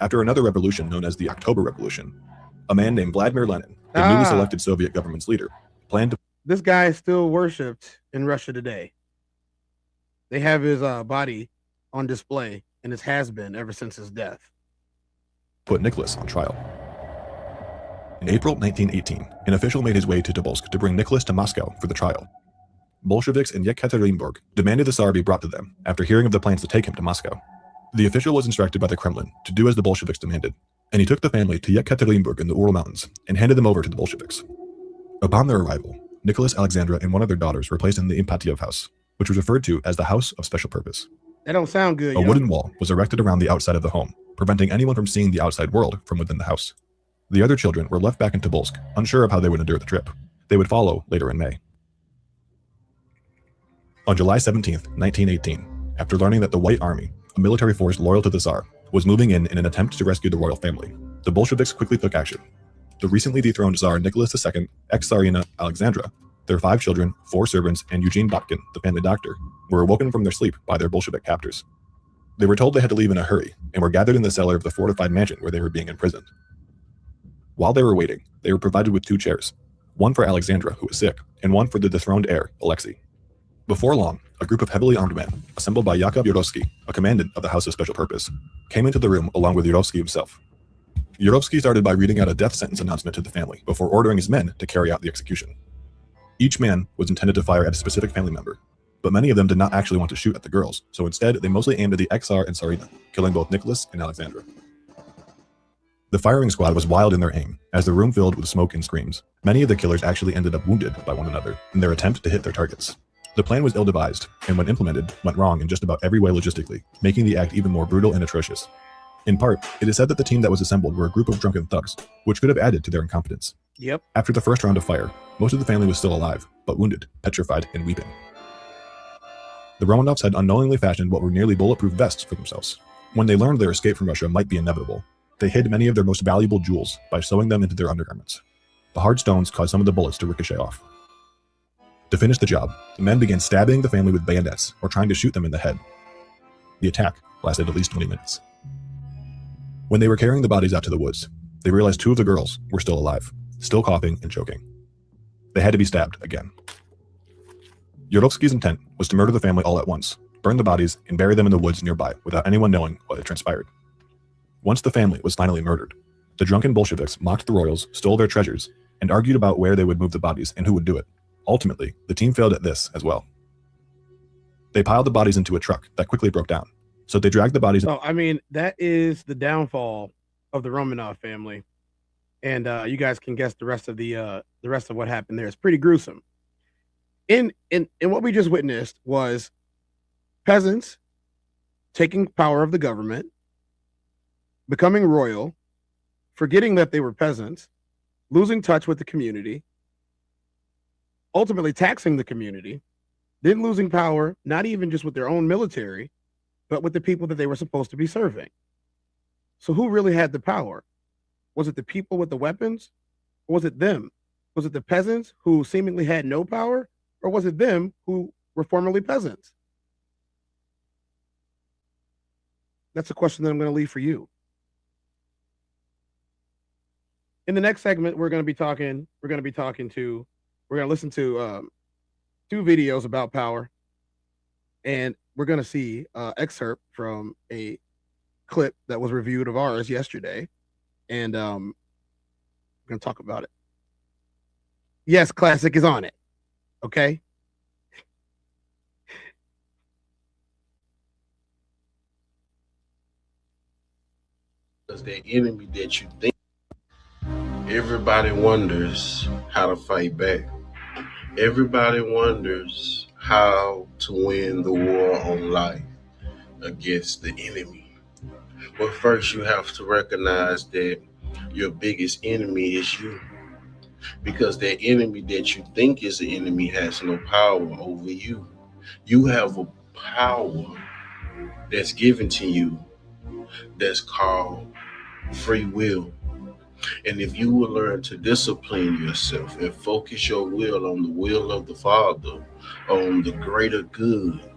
After another revolution known as the October Revolution, a man named Vladimir Lenin, the newly selected Soviet government's leader, planned to... This guy is still worshipped in Russia today. They have his body on display, and it has been ever since his death. Put Nicholas on trial. In April 1918, an official made his way to Tobolsk to bring Nicholas to Moscow for the trial. Bolsheviks in Yekaterinburg demanded the Tsar be brought to them after hearing of the plans to take him to Moscow. The official was instructed by the Kremlin to do as the Bolsheviks demanded, and he took the family to Yekaterinburg in the Ural Mountains and handed them over to the Bolsheviks. Upon their arrival, Nicholas, Alexandra, and one of their daughters were placed in the Impatiev house, which was referred to as the House of Special Purpose. That don't sound good. A wooden wall was erected around the outside of the home, preventing anyone from seeing the outside world from within the house. The other children were left back in Tobolsk, unsure of how they would endure the trip. They would follow later in May. On July 17th, 1918, after learning that the White Army, a military force loyal to the Tsar, was moving in an attempt to rescue the royal family, the Bolsheviks quickly took action. The recently dethroned Tsar Nicholas II, ex-Tsarina Alexandra, their 5 children, 4 servants, and Eugene Botkin, the family doctor, were awoken from their sleep by their Bolshevik captors. They were told they had to leave in a hurry and were gathered in the cellar of the fortified mansion where they were being imprisoned. While they were waiting, they were provided with 2 chairs, one for Alexandra, who was sick, and one for the dethroned heir, Alexei. Before long, a group of heavily armed men, assembled by Yakov Yurovsky, a commandant of the House of Special Purpose, came into the room along with Yurovsky himself. Yurovsky started by reading out a death sentence announcement to the family before ordering his men to carry out the execution. Each man was intended to fire at a specific family member, but many of them did not actually want to shoot at the girls, so instead they mostly aimed at the ex-Tsar and Tsarina, killing both Nicholas and Alexandra. The firing squad was wild in their aim, as the room filled with smoke and screams. Many of the killers actually ended up wounded by one another in their attempt to hit their targets. The plan was ill-devised, and when implemented, went wrong in just about every way logistically, making the act even more brutal and atrocious. In part, it is said that the team that was assembled were a group of drunken thugs, which could have added to their incompetence. Yep. After the first round of fire, most of the family was still alive, but wounded, petrified, and weeping. The Romanovs had unknowingly fashioned what were nearly bulletproof vests for themselves. When they learned their escape from Russia might be inevitable, they hid many of their most valuable jewels by sewing them into their undergarments. The hard stones caused some of the bullets to ricochet off. To finish the job, the men began stabbing the family with bayonets or trying to shoot them in the head. The attack lasted at least 20 minutes. When they were carrying the bodies out to the woods, they realized 2 of the girls were still alive, still coughing and choking. They had to be stabbed again. Yurovsky's intent was to murder the family all at once, burn the bodies, and bury them in the woods nearby without anyone knowing what had transpired. Once the family was finally murdered, the drunken Bolsheviks mocked the royals, stole their treasures, and argued about where they would move the bodies and who would do it. Ultimately, the team failed at this as well. They piled the bodies into a truck that quickly broke down, so they dragged the bodies... So, I mean, that is the downfall of the Romanov family. And you guys can guess the rest of what happened there. It's pretty gruesome. In what we just witnessed was peasants taking power of the government, becoming royal, forgetting that they were peasants, losing touch with the community, ultimately taxing the community, then losing power, not even just with their own military, but with the people that they were supposed to be serving. So who really had the power? Was it the people with the weapons? Or was it them? Was it the peasants who seemingly had no power? Or was it them who were formerly peasants? That's a question that I'm going to leave for you. In the next segment, we're going to listen to 2 videos about power, and we're going to see an excerpt from a clip that was reviewed of ours yesterday, and we're going to talk about it. Yes, Classic is on it. Okay. Because the enemy that you think, everybody wonders how to fight back. Everybody wonders how to win the war on life against the enemy. Well, first you have to recognize that your biggest enemy is you. Because that enemy that you think is the enemy has no power over you. You have a power that's given to you that's called free will. And if you will learn to discipline yourself and focus your will on the will of the Father, on the greater good,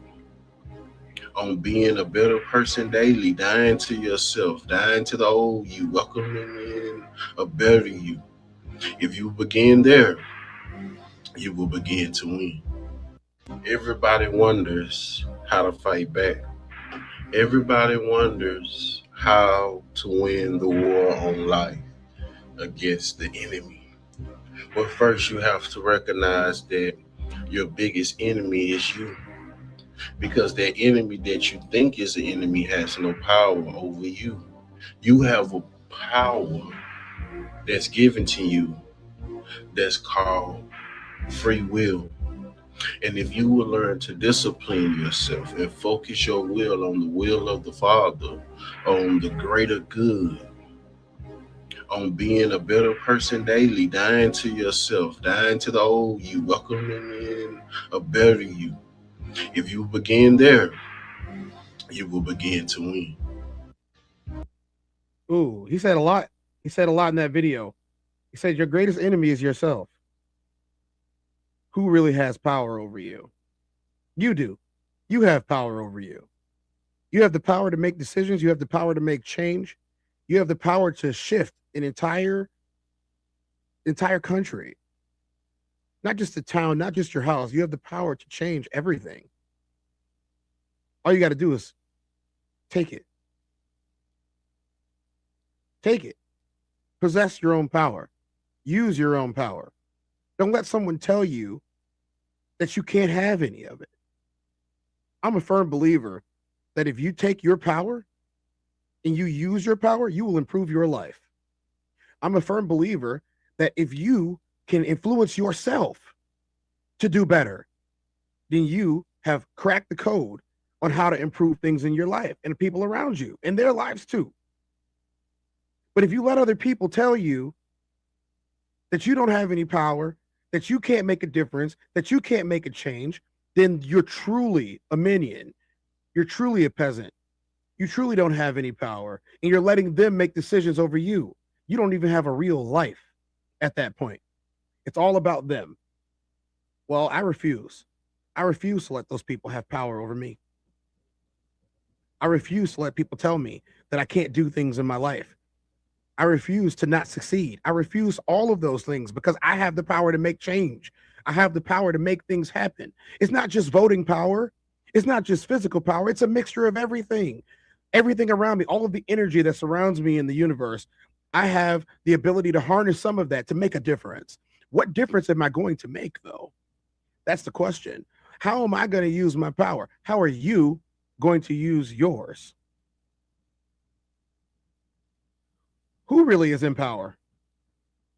on being a better person daily, dying to yourself, dying to the old you, welcoming in a better you. If you begin there, you will begin to win. Everybody wonders how to fight back. Everybody wonders how to win the war on life against the enemy. Well, first you have to recognize that your biggest enemy is you. Because that enemy that you think is the enemy has no power over you. You have a power that's given to you that's called free will. And if you will learn to discipline yourself and focus your will on the will of the Father, on the greater good, on being a better person daily, dying to yourself, dying to the old you, welcoming in a better you. If you begin there, you will begin to win. Ooh, he said a lot. He said a lot in that video. He said your greatest enemy is yourself. Who really has power over you? You do. You have power over you. You have the power to make decisions. You have the power to make change. You have the power to shift an entire country. Not just the town, not just your house. You have the power to change everything. All you got to do is take it. Take it. Possess your own power. Use your own power. Don't let someone tell you that you can't have any of it. I'm a firm believer that if you take your power and you use your power, you will improve your life. I'm a firm believer that if you can influence yourself to do better, then you have cracked the code on how to improve things in your life and the people around you and their lives too. But if you let other people tell you that you don't have any power, that you can't make a difference, that you can't make a change, then you're truly a minion. You're truly a peasant. You truly don't have any power, and you're letting them make decisions over you. You don't even have a real life at that point. It's all about them. Well, I refuse. I refuse to let those people have power over me. I refuse to let people tell me that I can't do things in my life. I refuse to not succeed. I refuse all of those things because I have the power to make change. I have the power to make things happen. It's not just voting power. It's not just physical power. It's a mixture of everything. Everything around me, all of the energy that surrounds me in the universe, I have the ability to harness some of that to make a difference. What difference am I going to make, though? That's the question. How am I going to use my power? How are you going to use yours? Who really is in power?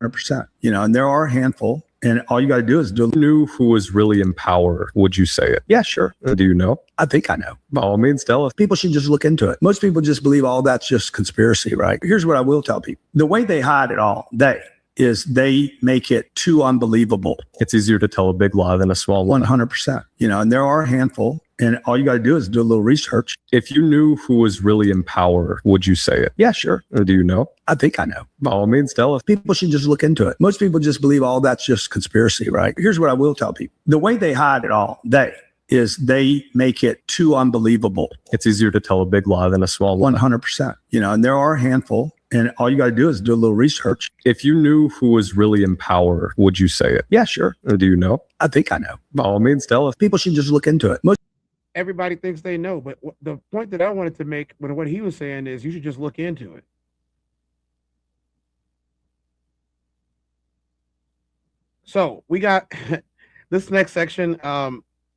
100%. You know, and there are a handful, and all you got to do is do. Knew who was really in power, would you say it? Yeah, sure. Do you know? I think I know. By all means, tell us. People should just look into it. Most people just believe all that's just conspiracy, right? Here's what I will tell people. The way they hide it all, they make it too unbelievable. It's easier to tell a big lie than a small one. 100%. You know, and there are a handful, And all you got to do is do a little research. If you knew who was really in power, would you say it? Yeah, sure. Or do you know? I think I know. By all means, tell us. People should just look into it. Most people just believe all that's just conspiracy, right? Here's what I will tell people. The way they hide it all, they make it too unbelievable. It's easier to tell a big lie than a small lie. 100%. And there are a handful, and all you got to do is do a little research. If you knew who was really in power, would you say it? Yeah, sure. Or do you know? I think I know. By all means, tell us. People should just look into it. Everybody thinks they know, but the point that I wanted to make with what he was saying is you should just look into it. So we got this next section.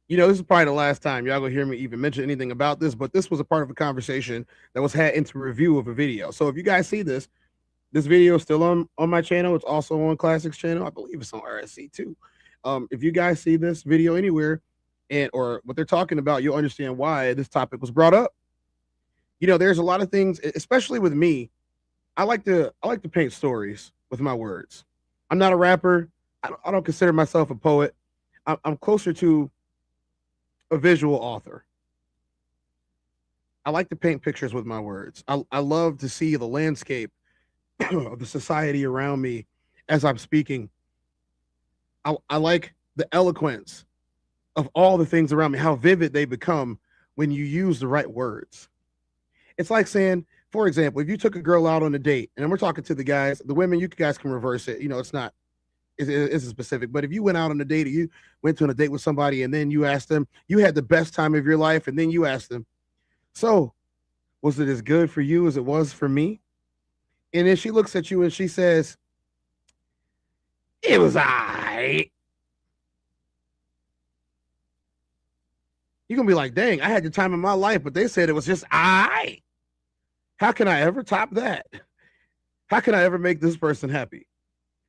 This is probably the last time y'all gonna hear me even mention anything about this, but this was a part of a conversation that was had into review of a video. So if you guys see this video is still on my channel. It's also on Classics channel. I believe it's on RSC too. If you guys see this video anywhere or what they're talking about, you'll understand why this topic was brought up. There's a lot of things, especially with me. I like to paint stories with my words. I'm not a rapper. I don't consider myself a poet. I'm closer to a visual author. I like to paint pictures with my words. I love to see the landscape of the society around me as I'm speaking. I like the eloquence of all the things around me, how vivid they become when you use the right words. It's like saying, for example, if you took a girl out on a date, and we're talking to the guys, the women, you guys can reverse it. It's not, it's specific, but if you went out on a date, or you went to a date with somebody, and then you asked them, you had the best time of your life, and then you asked them, so was it as good for you as it was for me? And then she looks at you and she says, it was all right. You're going to be like, dang, I had the time of my life, but they said it was just all right. How can I ever top that? How can I ever make this person happy?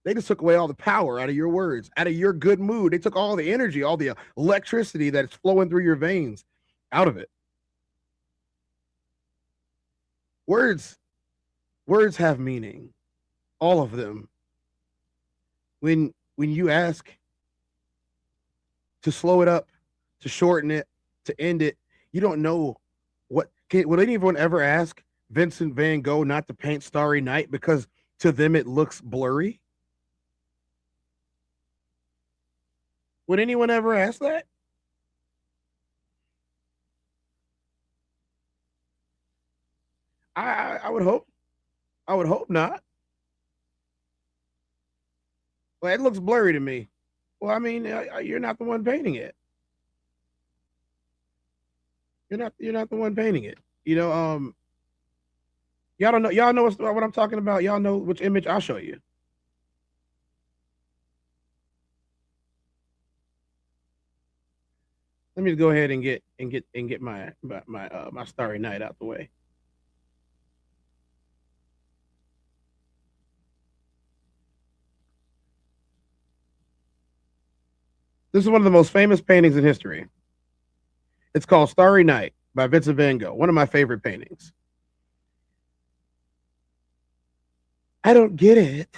They just took away all the power out of your words, out of your good mood. They took all the energy, all the electricity that's flowing through your veins out of it. Words have meaning, all of them. When you ask to slow it up, to shorten it, to end it, you don't know will anyone ever ask Vincent van Gogh not to paint Starry Night because to them it looks blurry? Would anyone ever ask that? I would hope. I would hope not. Well, it looks blurry to me. Well, I mean, you're not the one painting it. You're not the one painting it. Y'all don't know. Y'all know what I'm talking about. Y'all know which image I'll show you. Let me go ahead and get my Starry Night out the way. This is one of the most famous paintings in history. It's called Starry Night by Vincent van Gogh, one of my favorite paintings. I don't get it.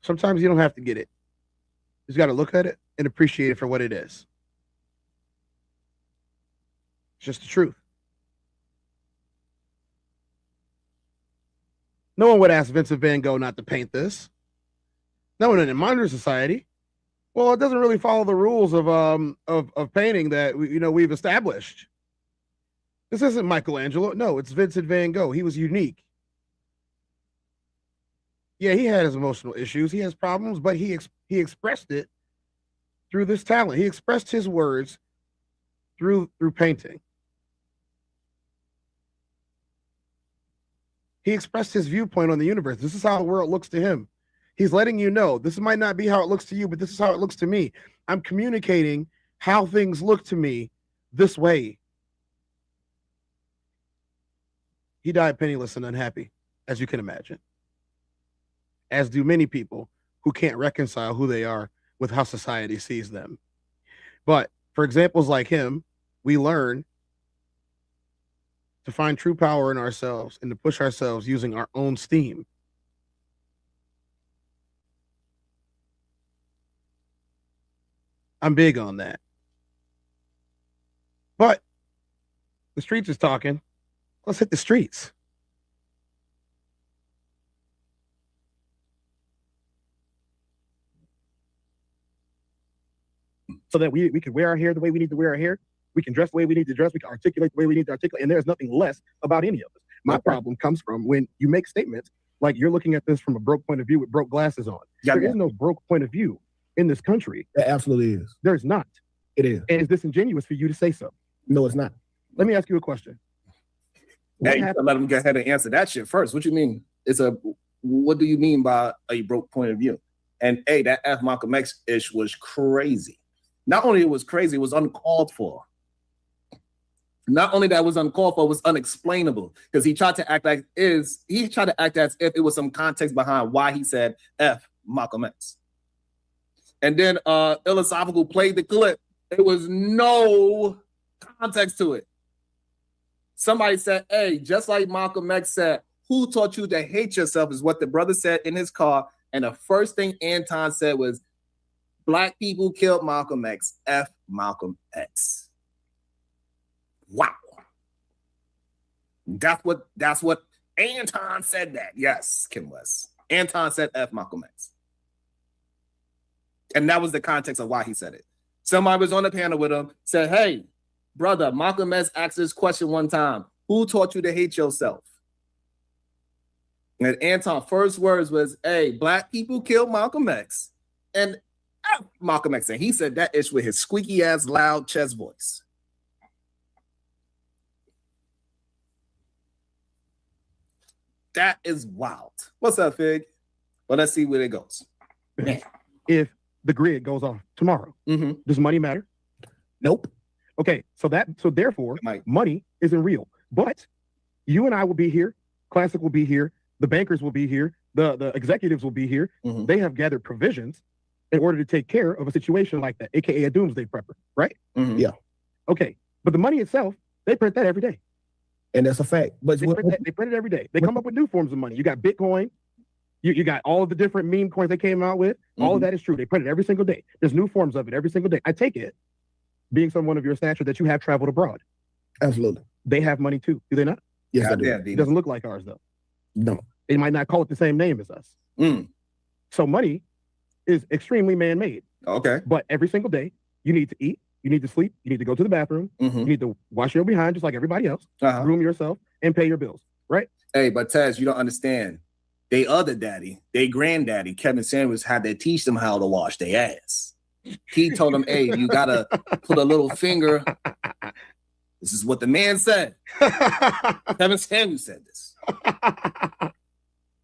Sometimes you don't have to get it. You just got to look at it and appreciate it for what it is. It's just the truth. No one would ask Vincent van Gogh not to paint this. No one in modern society. Well, it doesn't really follow the rules of painting that we've established. This isn't Michelangelo. No, it's Vincent van Gogh. He was unique. Yeah, he had his emotional issues. He has problems, but he expressed it through this talent. He expressed his words through painting. He expressed his viewpoint on the universe. This is how the world looks to him. He's letting you know this might not be how it looks to you, but this is how it looks to me. I'm communicating how things look to me this way. He died penniless and unhappy, as you can imagine. As do many people who can't reconcile who they are with how society sees them. But for examples like him, we learn to find true power in ourselves and to push ourselves using our own steam. I'm big on that. But the streets is talking. Let's hit the streets. So that we can wear our hair the way we need to wear our hair. We can dress the way we need to dress. We can articulate the way we need to articulate. And there's nothing less about any of us. My problem comes from when you make statements like you're looking at this from a broke point of view with broke glasses on. There is no broke point of view in this country. It absolutely is. There's not. It is. And it's disingenuous for you to say so. No, it's not. Let me ask you a question. Hey, you gotta let him go ahead and answer that shit first. What you mean? What do you mean by a broke point of view? And hey, that F Malcolm X ish was crazy. Not only it was crazy, it was uncalled for. Not only that was uncalled for, it was unexplainable because he tried to act as if it was some context behind why he said F Malcolm X. And then Philosophical played the clip. There was no context to it. Somebody said, hey, just like Malcolm X said, who taught you to hate yourself is what the brother said in his car. And the first thing Anton said was, Black people killed Malcolm X. F Malcolm X. Wow. That's what Anton said that. Yes, Kim West. Anton said F Malcolm X. And that was the context of why he said it. Somebody was on the panel with him, said, hey, brother, Malcolm X asked this question one time. Who taught you to hate yourself? And Anton's first words was, hey, Black people killed Malcolm X. And F Malcolm X. And he said that ish with his squeaky ass loud chest voice. That is wild. What's up, Fig? Well, let's see where it goes. If the grid goes off tomorrow, does money matter? Nope. Okay, so therefore, money isn't real. But you and I will be here. Classic will be here. The bankers will be here. The executives will be here. They have gathered provisions in order to take care of a situation like that, aka a doomsday prepper, right? Yeah. Okay, but the money itself, they print that every day. And that's a fact. But they print it every day. They come up with new forms of money. You got Bitcoin. You got all of the different meme coins they came out with. All of that is true. They print it every single day. There's new forms of it every single day. I take it, being someone of your stature, that you have traveled abroad. Absolutely. They have money too, do they not? Yes, they do. It doesn't look like ours though. No. They might not call it the same name as us. So money is extremely man-made. Okay. But every single day, you need to eat, you need to sleep, you need to go to the bathroom, you need to wash your behind just like everybody else, groom yourself, and pay your bills, right? Hey, but Tez, you don't understand. They other daddy, they granddaddy, Kevin Samuels, had to teach them how to wash their ass. He told them, hey, you gotta put a little finger. This is what the man said. Kevin Samuels said this.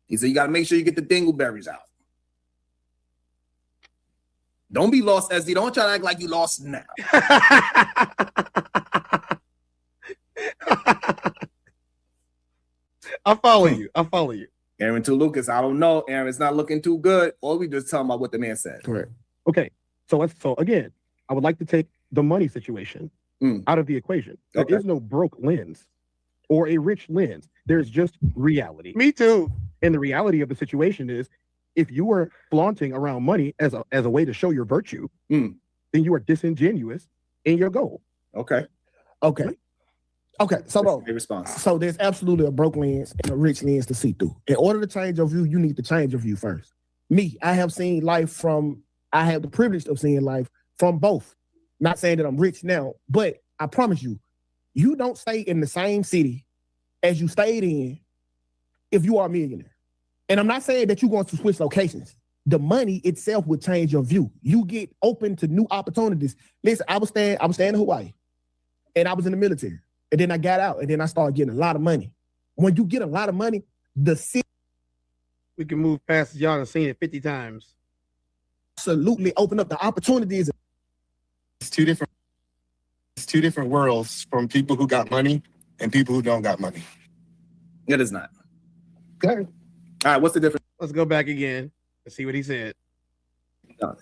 He said, you gotta make sure you get the dingleberries out. Don't be lost, SD. Don't try to act like you lost now. I follow you. I follow you. Aaron to Lucas, I don't know. Aaron, it's not looking too good. Or we just talking about what the man said. Correct. Okay. So again, I would like to take the money situation out of the equation. There is no broke lens or a rich lens. There's just reality. Me too. And the reality of the situation is, if you are flaunting around money as a way to show your virtue, then you are disingenuous in your goal. Okay. So a response. So there's absolutely a broke lens and a rich lens to see through. In order to change your view, you need to change your view first. I have the privilege of seeing life from both. Not saying that I'm rich now, but I promise you, you don't stay in the same city as you stayed in if you are a millionaire. And I'm not saying that you're going to switch locations. The money itself will change your view. You get open to new opportunities. Listen, I was staying in Hawaii, and I was in the military. And then I got out, and then I started getting a lot of money. When you get a lot of money, the city... We can move past y'all and seen it 50 times. Absolutely open up the opportunities. It's two different worlds from people who got money and people who don't got money. It is not. Okay. All right, what's the difference? Let's go back again and see what he said.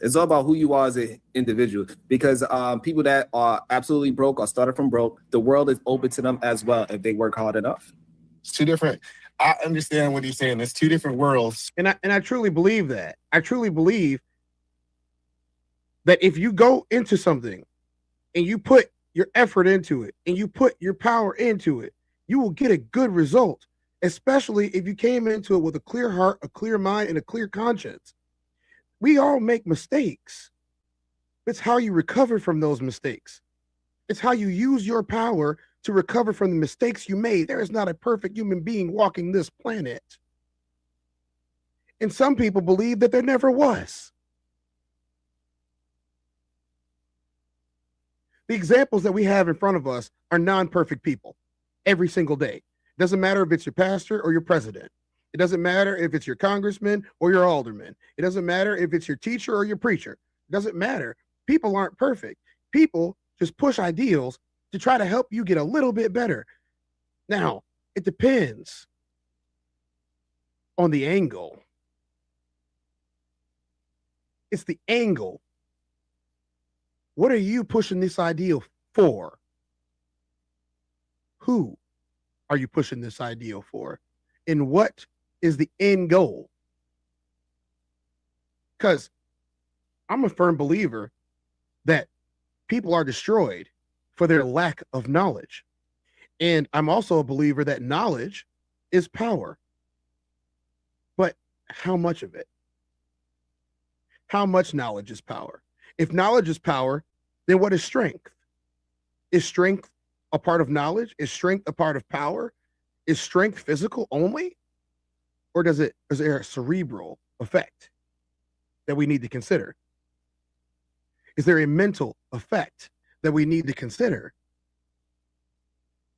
It's all about who you are as an individual, because people that are absolutely broke or started from broke, the world is open to them as well if they work hard enough. It's two different. I understand what he's saying. It's two different worlds. And I truly believe that. I truly believe that if you go into something and you put your effort into it and you put your power into it, you will get a good result, especially if you came into it with a clear heart, a clear mind, and a clear conscience. We all make mistakes. It's how you recover from those mistakes. It's how you use your power to recover from the mistakes you made. There is not a perfect human being walking this planet. And some people believe that there never was. The examples that we have in front of us are non-perfect people every single day. It doesn't matter if it's your pastor or your president. It doesn't matter if it's your congressman or your alderman. It doesn't matter if it's your teacher or your preacher. It doesn't matter. People aren't perfect. People just push ideals to try to help you get a little bit better. Now, it depends on the angle. It's the angle. What are you pushing this ideal for? Who are you pushing this ideal for? And what is the end goal? Because I'm a firm believer that people are destroyed for their lack of knowledge. And I'm also a believer that knowledge is power. But how much of it? How much knowledge is power? If knowledge is power, then what is strength? Is strength a part of knowledge? Is strength a part of power? Is strength physical only? Or is there a cerebral effect that we need to consider? Is there a mental effect that we need to consider?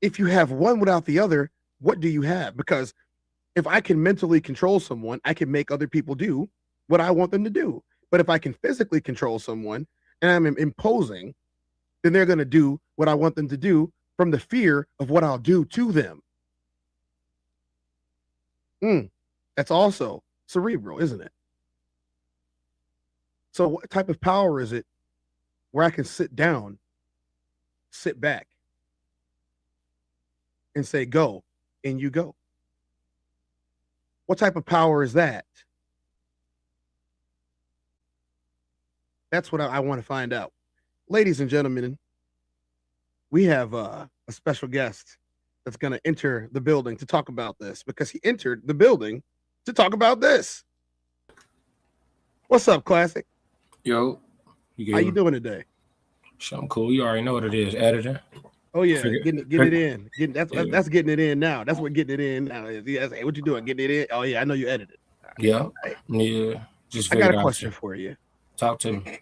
If you have one without the other, what do you have? Because if I can mentally control someone, I can make other people do what I want them to do. But if I can physically control someone and I'm imposing, then they're going to do what I want them to do from the fear of what I'll do to them. That's also cerebral, isn't it? So what type of power is it where I can sit down, sit back, and say, go, and you go? What type of power is that? That's what I want to find out. Ladies and gentlemen, we have a special guest that's going to enter the building to talk about this, because he entered the building to talk about this. What's up, Classic? Yo. How you doing today? I'm cool. You already know what it is. Editing. Oh, yeah. Getting it in. That's getting it in now. That's what getting it in now is. Hey, what you doing? Getting it in? Oh, yeah. I know you edited. Yeah. Right. Yeah. Just I got a question for you. Talk to me.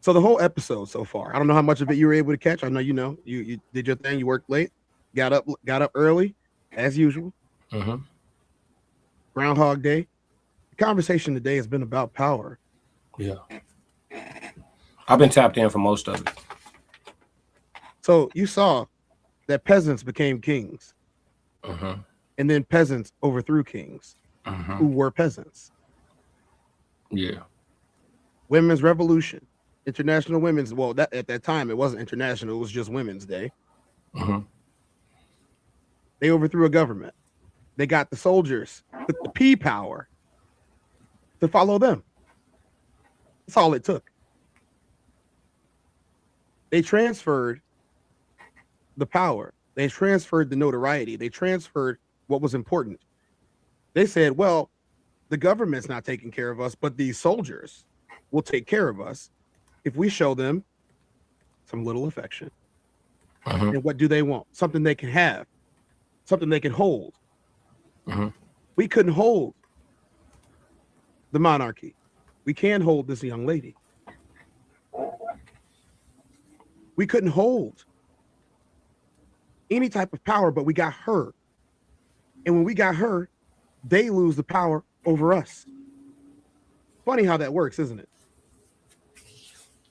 So the whole episode so far, I don't know how much of it you were able to catch. I know you did your thing. You worked late, got up early, as usual. Mm-hmm. Groundhog Day. The conversation today has been about power. Yeah. I've been tapped in for most of it. So you saw that peasants became kings. Mm-hmm. And then peasants overthrew kings who were peasants. Yeah. Women's Revolution. International Women's, at that time it wasn't international, it was just Women's Day. Mm-hmm. They overthrew a government. They got the soldiers with the P power to follow them. That's all it took. They transferred the power. They transferred the notoriety. They transferred what was important. They said, well, the government's not taking care of us, but these soldiers will take care of us if we show them some little affection. And what do they want? Something they can have, something they can hold. We couldn't hold the monarchy. We can hold this young lady. We couldn't hold any type of power, but we got her. And when we got her, they lose the power over us. Funny how that works, isn't it?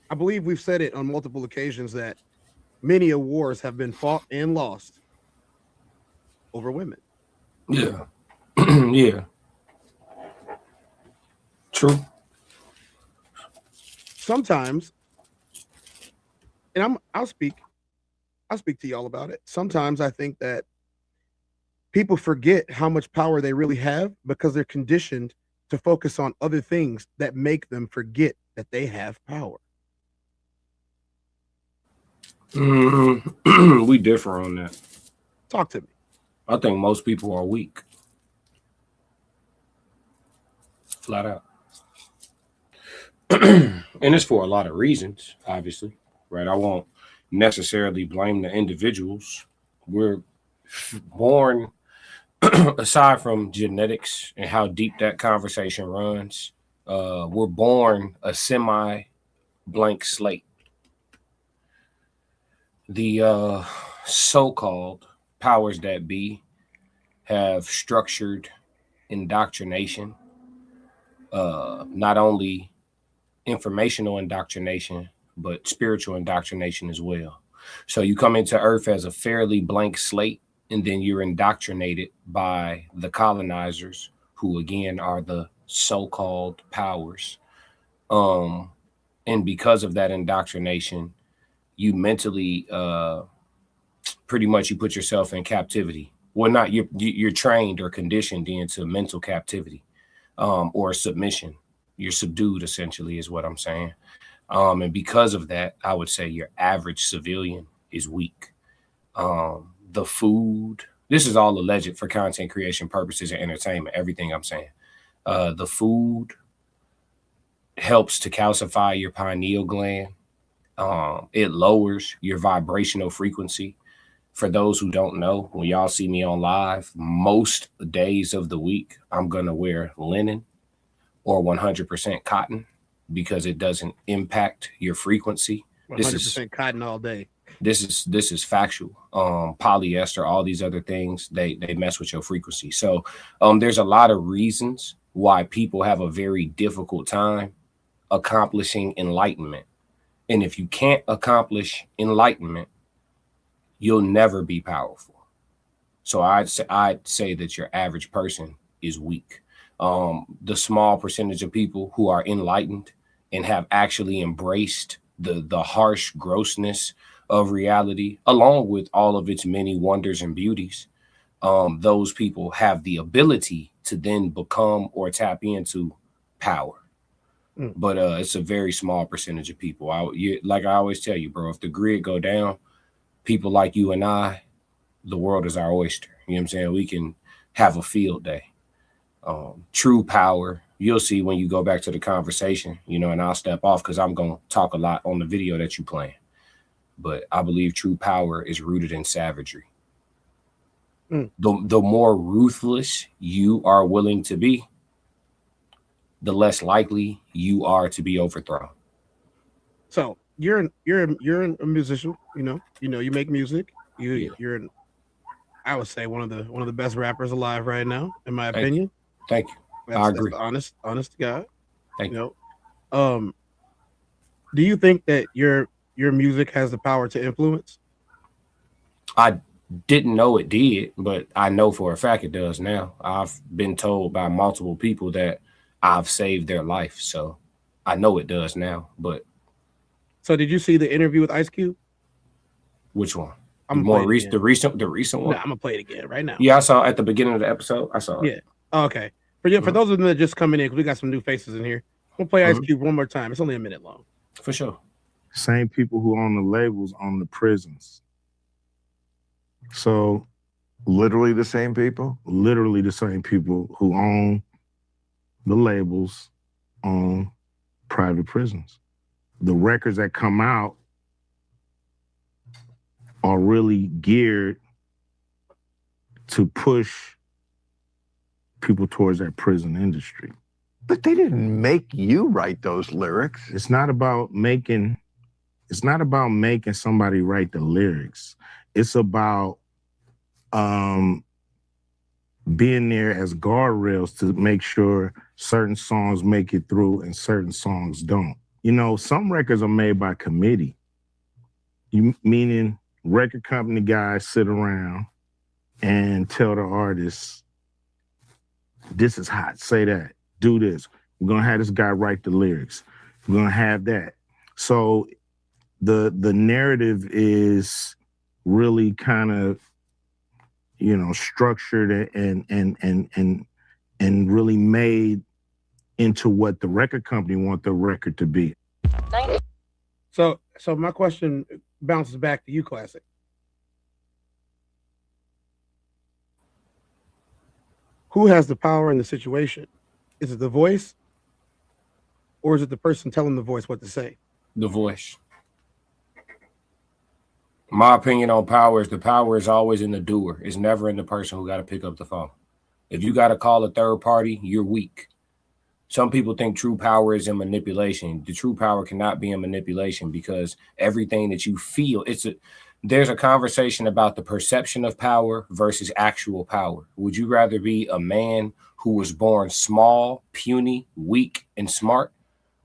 I believe we've said it on multiple occasions that many wars have been fought and lost over women. Yeah. Yeah. True. Sometimes, and I'll speak to y'all about it. Sometimes I think that people forget how much power they really have because they're conditioned to focus on other things that make them forget that they have power? We differ on that. Talk to me. I think most people are weak. Flat out. And it's for a lot of reasons, obviously, right? I won't necessarily blame the individuals. We're born, aside from genetics and how deep that conversation runs, we're born a semi-blank slate. The so-called powers that be have structured indoctrination, not only informational indoctrination, but spiritual indoctrination as well. So you come into Earth as a fairly blank slate, and then you're indoctrinated by the colonizers, who again are the so-called powers. And because of that indoctrination, you mentally, pretty much you put yourself in captivity. Well, not you're trained or conditioned into mental captivity, or submission. You're subdued, essentially, is what I'm saying. And because of that, I would say your average civilian is weak. The food, this is all alleged for content creation purposes and entertainment, everything I'm saying. The food helps to calcify your pineal gland. It lowers your vibrational frequency. For those who don't know, when y'all see me on live, most days of the week, I'm going to wear linen or 100% cotton because it doesn't impact your frequency. 100% cotton all day. This is factual. Polyester, all these other things, they mess with your frequency. So there's a lot of reasons why people have a very difficult time accomplishing enlightenment. And if you can't accomplish enlightenment, you'll never be powerful. So I'd say that your average person is weak. The small percentage of people who are enlightened and have actually embraced the harsh grossness of reality, along with all of its many wonders and beauties, those people have the ability to then become or tap into power. But it's a very small percentage of people. Like I always tell you, bro, if the grid go down, people like you and I, the world is our oyster. You know what I'm saying? We can have a field day. True power, you'll see when you go back to the conversation, you know, and I'll step off because I'm going to talk a lot on the video that you playing. But I believe true power is rooted in savagery. The more ruthless you are willing to be, the less likely you are to be overthrown. So you're a musician, you make music. You're I would say one of the best rappers alive right now, in my opinion. Thank you. I agree. That's honest to God. Thank you. Do you think that your music has the power to influence? I didn't know it did, but I know for a fact it does now. I've been told by multiple people that I've saved their life, so I know it does now. But so, did you see the interview with Ice Cube? Which one? I'm the recent one. Nah, I'm gonna play it again right now. Yeah, I saw at the beginning of the episode. I saw it. Yeah. Oh, okay. For those of them that just coming in, because we got some new faces in here, we'll play Ice Cube one more time. It's only a minute long. For sure. Same people who own the labels own the prisons. So, literally the same people? Literally the same people who own the labels own private prisons. The records that come out are really geared to push people towards that prison industry. But they didn't make you write those lyrics. It's not about making somebody write the lyrics. It's about being there as guardrails to make sure certain songs make it through and certain songs don't. You know, some records are made by committee. Meaning record company guys sit around and tell the artists, this is hot, say that, do this. We're gonna have this guy write the lyrics. We're gonna have that. So the narrative is really kind of, structured and really made into what the record company want the record to be. So my question bounces back to you, Classic. Who has the power in the situation? Is it the voice, or is it the person telling the voice what to say? The voice. My opinion on power is the power is always in the doer. It's never in the person who got to pick up the phone. If you got to call a third party, you're weak. Some people think true power is in manipulation. The true power cannot be in manipulation because everything that you feel, there's a conversation about the perception of power versus actual power. Would you rather be a man who was born small, puny, weak, and smart?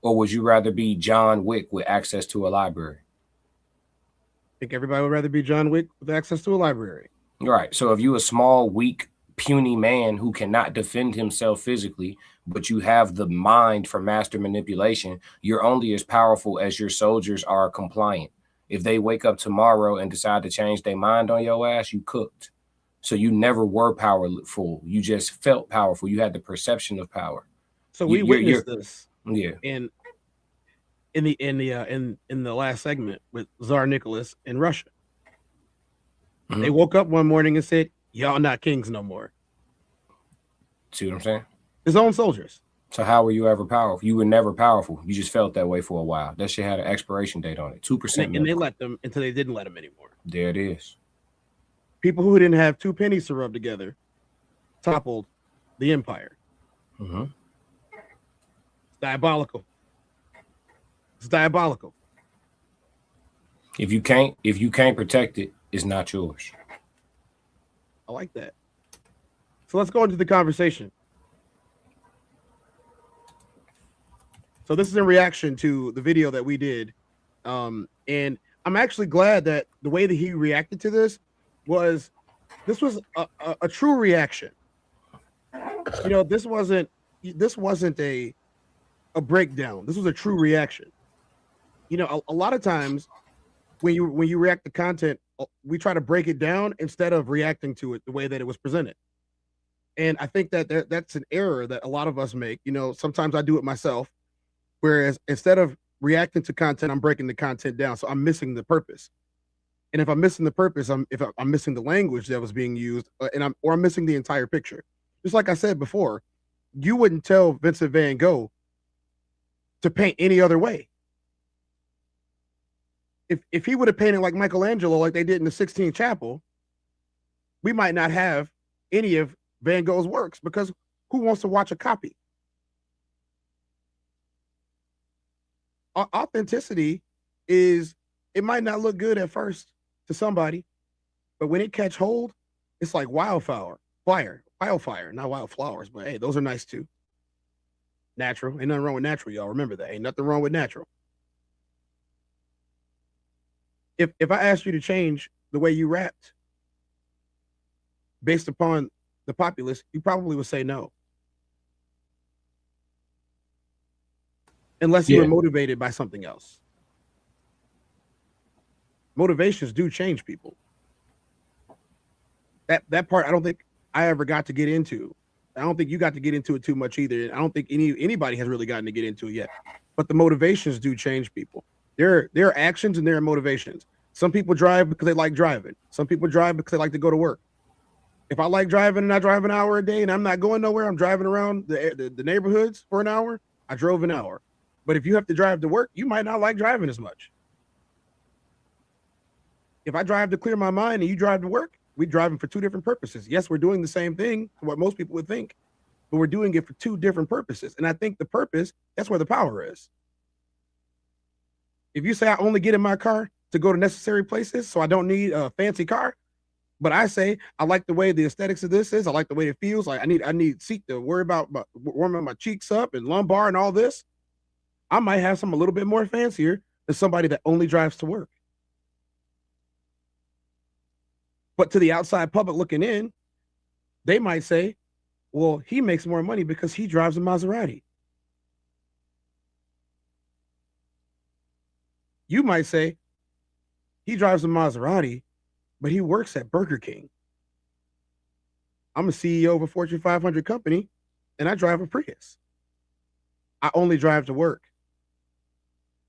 Or would you rather be John Wick with access to a library? I think everybody would rather be John Wick with access to a library. Right. So if you a small, weak, puny man who cannot defend himself physically, but you have the mind for master manipulation, you're only as powerful as your soldiers are compliant. If they wake up tomorrow and decide to change their mind on your ass, you cooked. So you never were powerful. You just felt powerful. You had the perception of power. So we witnessed this. Yeah. In the last segment with Tsar Nicholas in Russia. They woke up one morning and said, "Y'all not kings no more." See what I'm saying? His own soldiers. So how were you ever powerful? You were never powerful. You just felt that way for a while. That shit had an expiration date on it. 2%. And they let them until they didn't let them anymore. There it is. People who didn't have 2 pennies to rub together toppled the empire. It's diabolical. It's diabolical. If you can't protect it, it's not yours. I like that. So let's go into the conversation. So this is in reaction to the video that we did. And I'm actually glad that the way that he reacted to this was a true reaction. You know, this wasn't a breakdown. This was a true reaction. You know, a lot of times when you react to content, we try to break it down instead of reacting to it the way that it was presented. And I think that that's an error that a lot of us make. You know, sometimes I do it myself. Whereas instead of reacting to content, I'm breaking the content down. So I'm missing the purpose. And if I'm missing the purpose, I'm missing the language that was being used, I'm missing the entire picture. Just like I said before, you wouldn't tell Vincent van Gogh to paint any other way. If he would have painted like Michelangelo, like they did in the Sistine Chapel, we might not have any of Van Gogh's works, because who wants to watch a copy? Authenticity is, it might not look good at first to somebody, but when it catch hold, it's like wildfire, not wildflowers, but hey, those are nice too. Natural, ain't nothing wrong with natural, y'all. Remember that, ain't nothing wrong with natural. If I asked you to change the way you rapped based upon the populace, you probably would say no. Unless you were motivated by something else. Motivations do change people. That part I don't think I ever got to get into. I don't think you got to get into it too much either. I don't think anybody has really gotten to get into it yet. But the motivations do change people. There are actions and there are motivations. Some people drive because they like driving. Some people drive because they like to go to work. If I like driving and I drive an hour a day and I'm not going nowhere, I'm driving around the neighborhoods for an hour, I drove an hour. But if you have to drive to work, you might not like driving as much. If I drive to clear my mind and you drive to work, we're driving for 2 different purposes. Yes, we're doing the same thing, what most people would think, but we're doing it for 2 different purposes. And I think the purpose, that's where the power is. If you say I only get in my car to go to necessary places, so I don't need a fancy car, but I say I like the way the aesthetics of this is, I like the way it feels, like I need seat to worry about warming my cheeks up and lumbar and all this, I might have something a little bit more fancier than somebody that only drives to work. But to the outside public looking in, they might say, well, he makes more money because he drives a Maserati. You might say, he drives a Maserati, but he works at Burger King. I'm a CEO of a Fortune 500 company, and I drive a Prius. I only drive to work.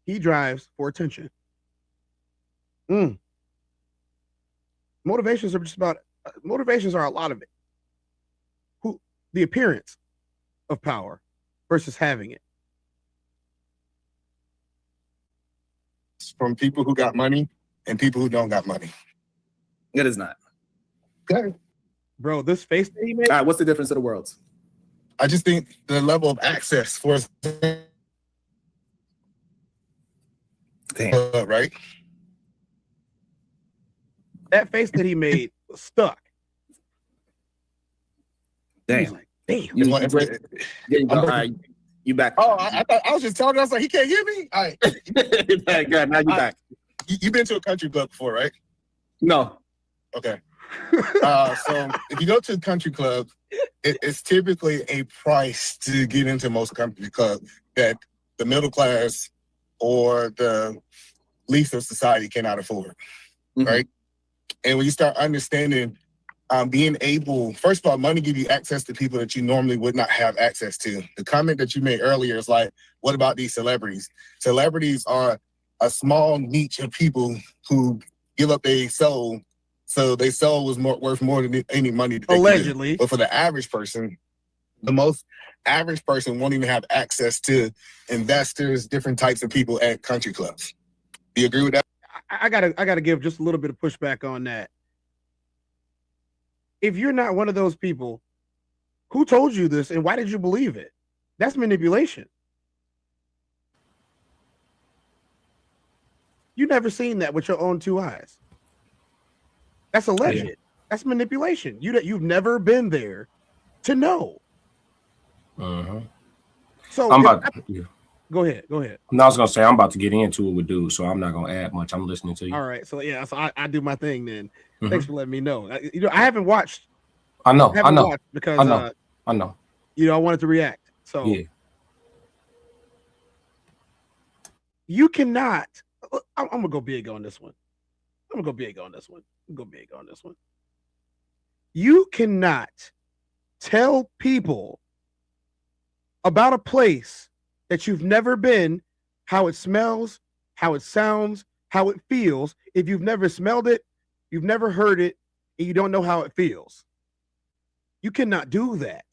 He drives for attention. Motivations are just about motivations are a lot of it. The appearance of power versus having it. From people who got money and people who don't got money. It is not. Okay. Bro, this face that he made. All right, what's the difference of the worlds? I just think the level of access for right. That face that he made was stuck. Damn. Like, damn. You back. Oh, I thought I was just telling you. I was like, he can't hear me. All right. Good. Now you back. You've been to a country club before, right? No. Okay. So if you go to a country club, it's typically a price to get into most country clubs that the middle class or the least of society cannot afford, right? And when you start understanding being able, first of all, money give you access to people that you normally would not have access to. The comment that you made earlier is like, what about these celebrities? Celebrities are a small niche of people who give up their soul. So their soul was worth more than any money. Allegedly. But for the average person, the most average person won't even have access to investors, different types of people at country clubs. Do you agree with that? I gotta give just a little bit of pushback on that. If you're not one of those people, who told you this and why did you believe it? That's manipulation. You never seen that with your own two eyes. That's alleged. Yeah. That's manipulation. You've never been there to know. So I'm about. Go ahead. No, I was gonna say I'm about to get into it with dude, so I'm not gonna add much. I'm listening to you. All right, so yeah, so I do my thing then. Thanks for letting me know. I haven't watched. I know. Because I know. I wanted to react. So yeah, you cannot. I'm gonna go big on this one. You cannot tell people about a place that you've never been, how it smells, how it sounds, how it feels. If you've never smelled it, you've never heard it, and you don't know how it feels. You cannot do that.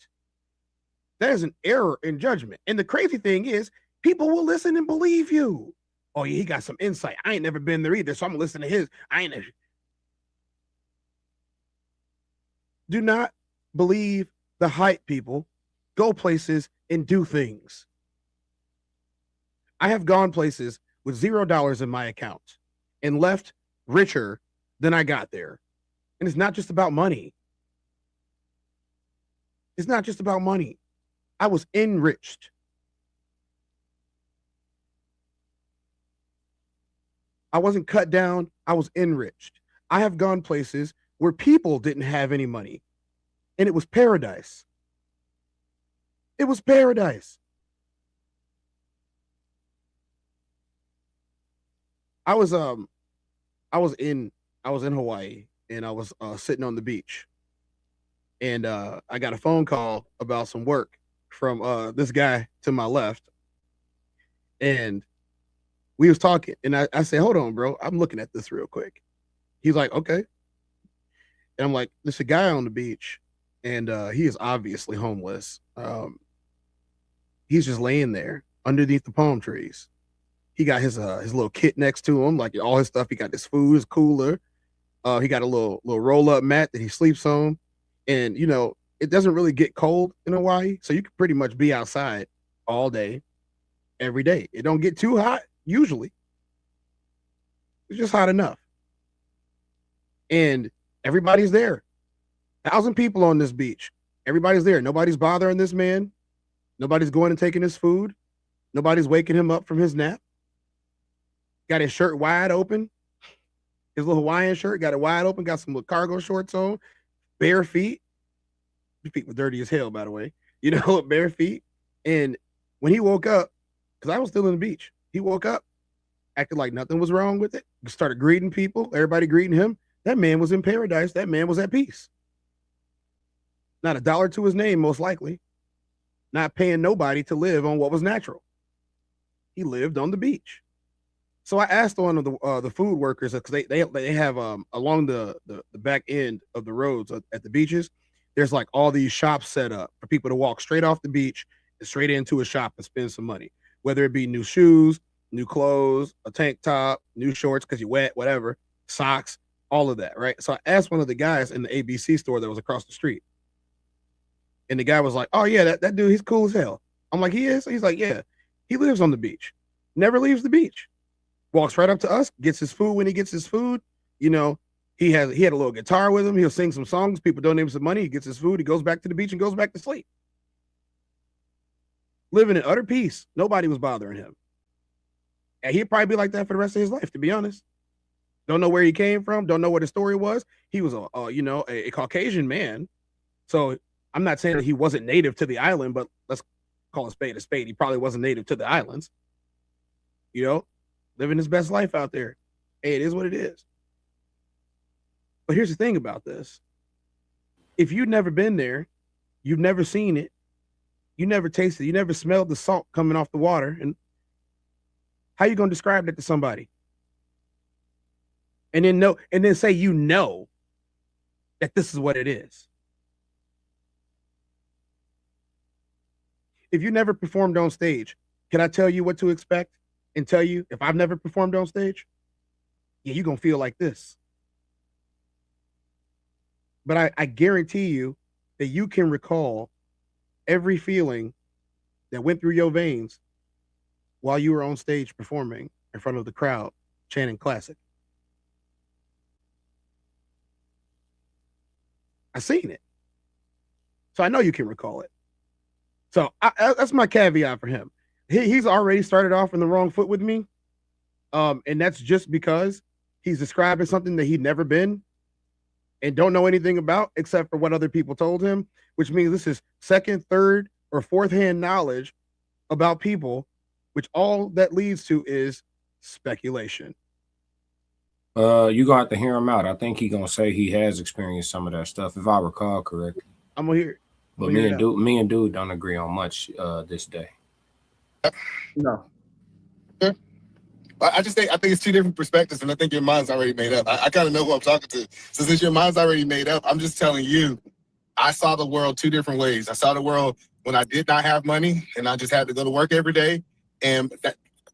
That is an error in judgment. And the crazy thing is, people will listen and believe you. Oh, yeah, he got some insight. I ain't never been there either, so I'm gonna listen to his. Do not believe the hype, people. Go places and do things. I have gone places with $0 in my account and left richer than I got there. And it's not just about money. It's not just about money. I was enriched. I wasn't cut down. I was enriched. I have gone places where people didn't have any money, and it was paradise. It was paradise. I was in Hawaii, and I was sitting on the beach, and I got a phone call about some work from this guy to my left, and we was talking, and I said, hold on, bro, I'm looking at this real quick. He's like, okay. And I'm like, there's a guy on the beach, and he is obviously homeless. He's just laying there underneath the palm trees. He got his little kit next to him, like all his stuff. He got his food, his cooler. He got a little roll-up mat that he sleeps on. And, it doesn't really get cold in Hawaii, so you can pretty much be outside all day, every day. It don't get too hot, usually. It's just hot enough. And everybody's there. 1,000 people on this beach. Everybody's there. Nobody's bothering this man. Nobody's going and taking his food. Nobody's waking him up from his nap. Got his shirt wide open. His little Hawaiian shirt, got it wide open, got some little cargo shorts on, bare feet. His feet were dirty as hell, by the way. Bare feet. And when he woke up, because I was still in the beach, he woke up, acted like nothing was wrong with it. Started greeting people, everybody greeting him. That man was in paradise. That man was at peace. Not $1 to his name, most likely. not paying nobody to live on what was natural. He lived on the beach. So I asked one of the food workers, because they have along the back end of the roads at the beaches, there's like all these shops set up for people to walk straight off the beach and straight into a shop and spend some money, whether it be new shoes, new clothes, a tank top, new shorts because you're wet, whatever, socks, all of that, right? So I asked one of the guys in the ABC store that was across the street, and the guy was like, "Oh yeah, that dude, he's cool as hell." I'm like, "He is?" He's like, "Yeah, he lives on the beach, never leaves the beach, walks right up to us, gets his food when he gets his food. You know, he had a little guitar with him. He'll sing some songs. People donate him some money. He gets his food. He goes back to the beach and goes back to sleep, living in utter peace. Nobody was bothering him, and he'd probably be like that for the rest of his life, to be honest. Don't know where he came from. Don't know what his story was. He was a Caucasian man, so I'm not saying that he wasn't native to the island, but let's call a spade a spade. He probably wasn't native to the islands. You know, living his best life out there. Hey, it is what it is. But here's the thing about this. If you've never been there, you've never seen it, you never tasted, you never smelled the salt coming off the water, and how you gonna describe that to somebody? And then say you know that this is what it is. If you never performed on stage, can I tell you what to expect and tell you if I've never performed on stage? Yeah, you're gonna feel like this. But I guarantee you that you can recall every feeling that went through your veins while you were on stage performing in front of the crowd, chanting classic. I seen it. So I know you can recall it. So that's my caveat for him. He's already started off in the wrong foot with me. And that's just because he's describing something that he'd never been and don't know anything about except for what other people told him, which means this is second, third, or fourth hand knowledge about people, which all that leads to is speculation. You gonna have to hear him out. I think he's gonna say he has experienced some of that stuff, if I recall correctly. I'm gonna hear it. But me and dude don't agree on much this day. No. I think it's two different perspectives, and I think your mind's already made up. I kind of know who I'm talking to. So since your mind's already made up, I'm just telling you, I saw the world two different ways. I saw the world when I did not have money and I just had to go to work every day, and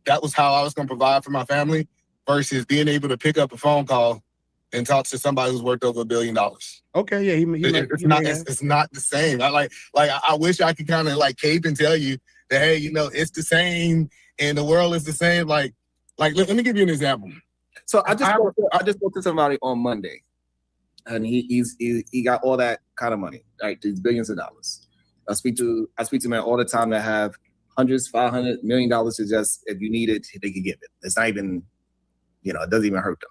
that was how I was going to provide for my family, versus being able to pick up a phone call and talk to somebody who's worth over $1 billion. Okay, yeah, It's not the same. I wish I could kind of like cape and tell you that, hey, it's the same and the world is the same. Like let me give you an example. So I just spoke to somebody on Monday, and he got all that kind of money, right? These billions of dollars. I speak to men all the time that have hundreds, $500 million to just, if you need it, they can give it. It's not even, it doesn't even hurt them.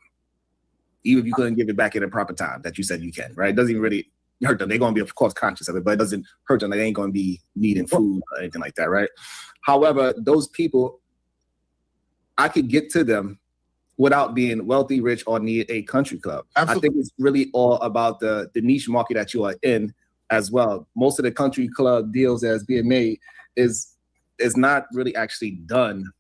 Even if you couldn't give it back at a proper time that you said you can, right? It doesn't even really hurt them. They're going to be, of course, conscious of it, but it doesn't hurt them. They ain't going to be needing food or anything like that, right? However, those people, I could get to them without being wealthy, rich, or need a country club. Absolutely. I think it's really all about the niche market that you are in as well. Most of the country club deals that's being made is not really actually done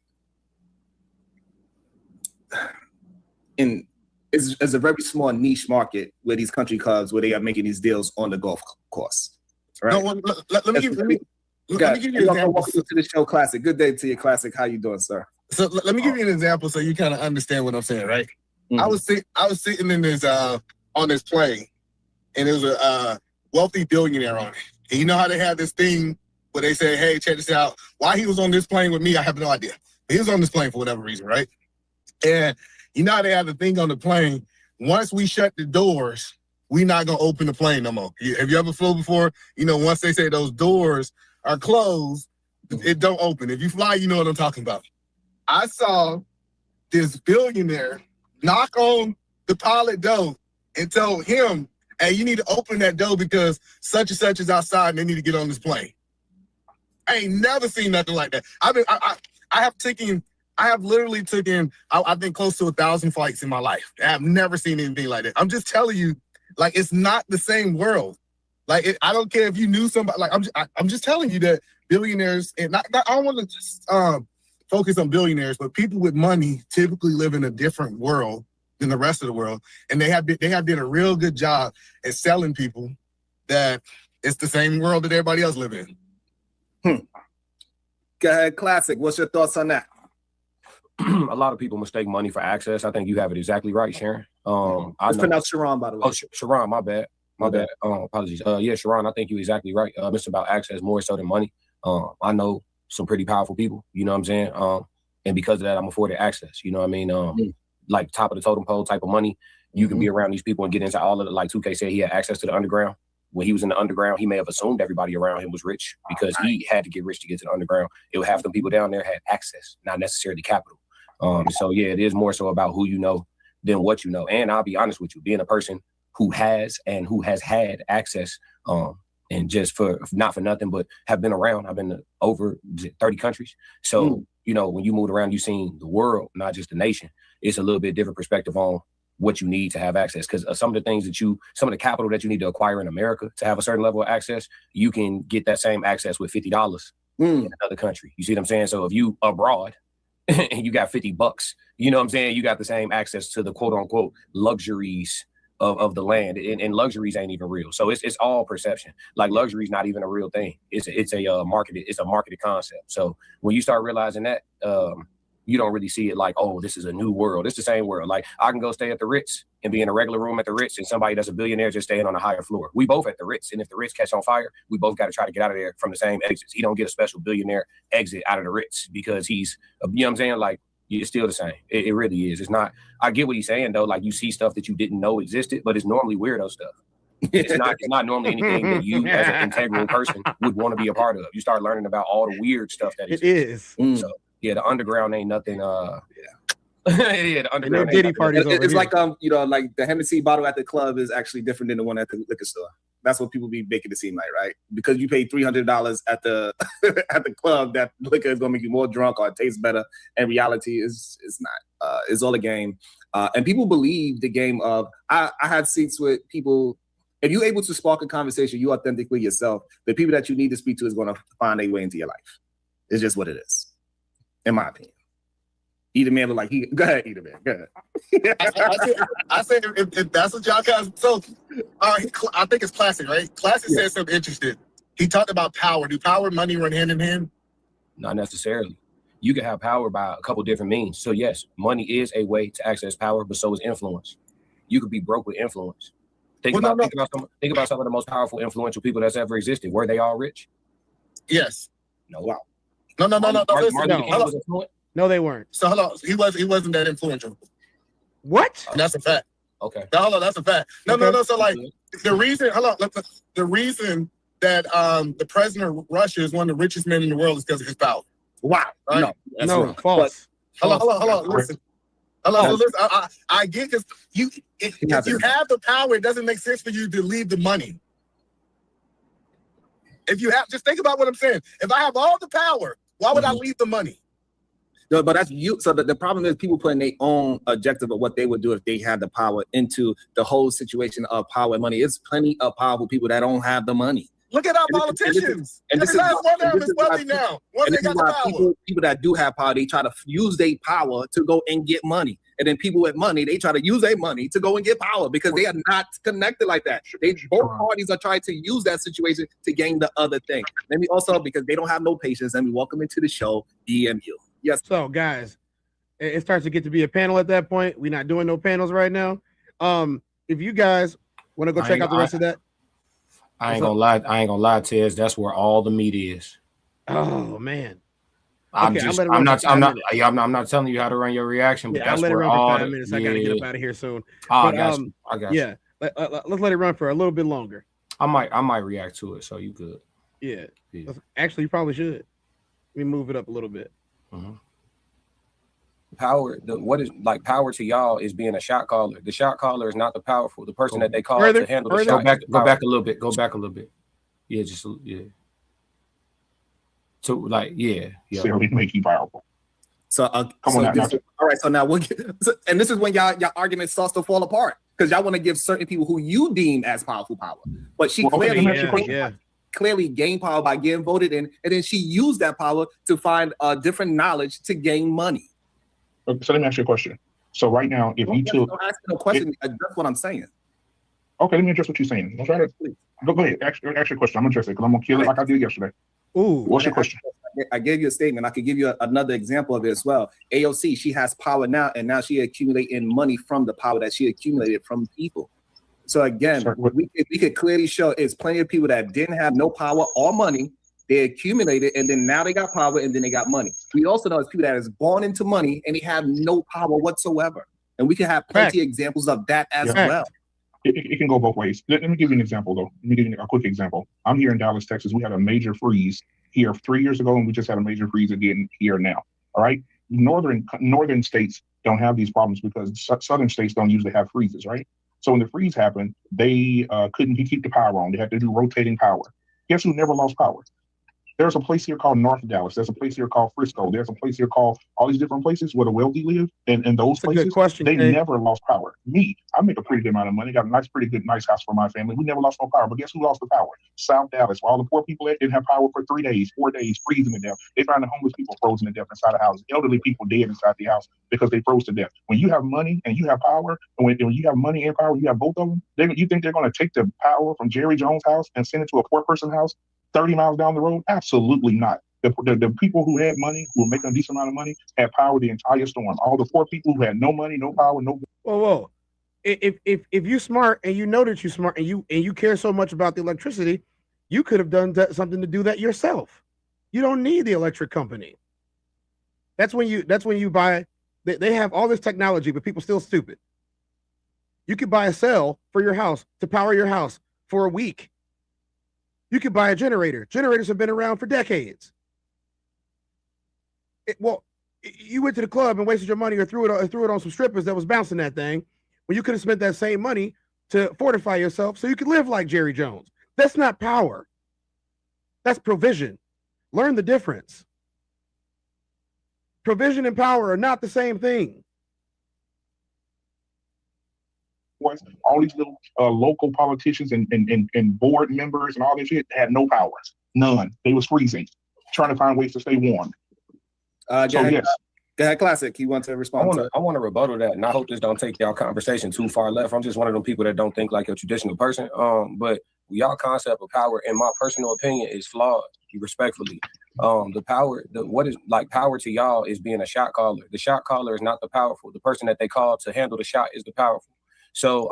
in. It's a very small niche market where these country clubs, where they are making these deals on the golf course. Right? No, let me give you an example. Welcome to the show, Classic. Good day to you, Classic. How you doing, sir? So let me give you an example so you kind of understand what I'm saying, right? Mm-hmm. I was sitting in this on this plane, and there was a wealthy billionaire on it. And you know how they have this thing where they say, "Hey, check this out." Why he was on this plane with me, I have no idea. But he was on this plane for whatever reason, right? And you know how they have the thing on the plane. Once we shut the doors, we not gonna open the plane no more. Have you ever flown before? Once they say those doors are closed, it don't open. If you fly, you know what I'm talking about. I saw this billionaire knock on the pilot door and told him, "Hey, you need to open that door because such and such is outside and they need to get on this plane." I ain't never seen nothing like that. I have literally taken, I think, close to 1,000 flights in my life. I have never seen anything like that. I'm just telling you, like, it's not the same world. Like, I don't care if you knew somebody. Like, I'm just telling you that billionaires, and I don't want to just focus on billionaires, but people with money typically live in a different world than the rest of the world, and they have done a real good job at selling people that it's the same world that everybody else live in. Go ahead, Classic. What's your thoughts on that? A lot of people mistake money for access. I think you have it exactly right, Sharon. Let's pronounce Sharon, by the way. Oh, Sharon, my bad. My bad. Apologies. Yeah, Sharon, I think you're exactly right. It's about access more so than money. I know some pretty powerful people, you know what I'm saying? And because of that, I'm afforded access, you know what I mean? Like top of the totem pole type of money, you can be around these people and get into all of it. Like 2K said, he had access to the underground. When he was in the underground, he may have assumed everybody around him was rich because he had to get rich to get to the underground. It would have the people down there had access, not necessarily capital. So yeah, it is more so about who you know than what you know. And I'll be honest with you, being a person who has had access, and just for not for nothing, but have been around. I've been to over 30 countries. So, you know, when you move around, you've seen the world, not just the nation. It's a little bit different perspective on what you need to have access. Because some of the things that some of the capital that you need to acquire in America to have a certain level of access, you can get that same access with $50 in another country. You see what I'm saying? So if you abroad and you got $50, you know what I'm saying? You got the same access to the quote unquote luxuries of the land, and luxuries ain't even real. So it's all perception. Like luxury is not even a real thing. It's a marketed concept. So when you start realizing that, you don't really see it like, oh, this is a new world. It's the same world. Like I can go stay at the Ritz and be in a regular room at the Ritz, and somebody that's a billionaire just staying on a higher floor. We both at the Ritz, and if the Ritz catch on fire, we both got to try to get out of there from the same exits. He don't get a special billionaire exit out of the Ritz because he's, you know what I'm saying? Like it's still the same. It really is. It's not. I get what he's saying though. Like you see stuff that you didn't know existed, but it's normally weirdo stuff. It's not normally anything that you as an integral person would want to be a part of. You start learning about all the weird stuff that exists. It is. So yeah, the underground ain't nothing. Yeah, the underground. Diddy parties. It's like you know, like the Hennessy bottle at the club is actually different than the one at the liquor store. That's what people be making it seem like, right? Because you pay $300 at the at the club, that liquor is gonna make you more drunk or it tastes better. And reality is not. It's all a game. And people believe the game of I had seats with people. If you're able to spark a conversation, you authentically yourself, the people that you need to speak to is going to find a way into your life. It's just what it is, in my opinion. Either man look like he. Go ahead, either man. Go ahead. I said if that's what y'all guys. So, I think it's Classic, right? Classic said something interesting. He talked about power. Do power and money run hand in hand? Not necessarily. You can have power by a couple different means. So yes, money is a way to access power, but so is influence. You could be broke with influence. Think about some of the most powerful, influential people that's ever existed. Were they all rich? Yes. No. Wow. No. No, they weren't. So hold on. He wasn't that influential. What? That's a fact. Okay. No, hold on, that's a fact. No. So like the reason that the president of Russia is one of the richest men in the world is because of his power. Wow. Right? No, false. Hold on. Listen. I get because if you have the power, it doesn't make sense for you to leave the money. If you have, just think about what I'm saying. If I have all the power, why would I leave the money? No, but that's you. So the problem is people putting their own objective of what they would do if they had the power into the whole situation of power and money. It's plenty of powerful people that don't have the money. Look at our politicians. Every last one of them is wealthy now. Once they got the power. People that do have power, they try to use their power to go and get money. And then people with money, they try to use their money to go and get power because they are not connected like that. Both parties are trying to use that situation to gain the other thing. Let me also, because they don't have no patience, let me welcome into the show, EMU. Yes. So guys, it starts to get to be a panel at that point. We're not doing no panels right now. If you guys want to go check out the rest of that. I ain't gonna lie, Tez. That's where all the meat is. Oh man. I'm not telling you how to run your reaction, but that's I'll let it where run all for 5 minutes. I gotta get up out of here soon. I got you. Yeah, let's let it run for a little bit longer. I might react to it, so you good. Yeah. Actually, you probably should. Let me move it up a little bit. Power. What is like power to y'all is being a shot caller. The shot caller is not the powerful. The person that they call to handle the shot. Go back a little bit. Go back a little bit. Yeah, just yeah. So like yeah. So we make you powerful. So come on now. All right. So now and this is when y'all argument starts to fall apart because y'all want to give certain people who you deem as powerful power, but she clearly clearly gained power by getting voted in, and then she used that power to find different knowledge to gain money. Okay, so let me ask you a question. So right now, if you took, don't ask me no question, that's what I'm saying. Okay, let me address what you're saying. Don't try to go ahead. Ask your question. I'm interested because I'm gonna kill it like I did yesterday. Ooh, what's your question? I gave you a statement. I could give you another example of it as well. AOC, she has power now, and now she accumulating money from the power that she accumulated from people. So again, we could clearly show it's plenty of people that didn't have no power or money. They accumulated, and then now they got power, and then they got money. We also know it's people that is born into money, and they have no power whatsoever. And we can have plenty of examples of that as well. It can go both ways. Let me give you an example, though. Let me give you a quick example. I'm here in Dallas, Texas. We had a major freeze here 3 years ago, and we just had a major freeze again here now. All right? Northern states don't have these problems because southern states don't usually have freezes, right? So when the freeze happened, they couldn't keep the power on. They had to do rotating power. Guess who never lost power? There's a place here called North Dallas. There's a place here called Frisco. There's a place here called all these different places where the wealthy live. And those places, they never lost power. Me, I make a pretty good amount of money. Got a nice house for my family. We never lost no power. But guess who lost the power? South Dallas, where all the poor people didn't have power for 3 days, 4 days, freezing to death. They found the homeless people frozen to death inside the house. Elderly people dead inside the house because they froze to death. When you have money and you have power, and when you have money and power, you have both of them, you think they're going to take the power from Jerry Jones' house and send it to a poor person's house 30 miles down the road? Absolutely not. The people who had money, who were making a decent amount of money, had power the entire storm. All the poor people who had no money, no power, no. Whoa. If you smart and you know that you're smart and you care so much about the electricity, you could have done something to do that yourself. You don't need the electric company. That's when you buy. They have all this technology, but people still stupid. You could buy a cell for your house to power your house for a week. You could buy a generator. Generators have been around for decades. You went to the club and wasted your money or threw it on some strippers that was bouncing that thing when you could have spent that same money to fortify yourself so you could live like Jerry Jones. That's not power. That's provision. Learn the difference. Provision and power are not the same thing. All these little local politicians and board members and all this shit had no power. None. They was freezing, trying to find ways to stay warm. Go ahead, Classic. You want to respond? I want to rebuttal that, and I hope this don't take y'all conversation too far left. I'm just one of them people that don't think like a traditional person. But y'all concept of power, in my personal opinion, is flawed. Respectfully, what is like power to y'all is being a shot caller. The shot caller is not the powerful. The person that they call to handle the shot is the powerful. So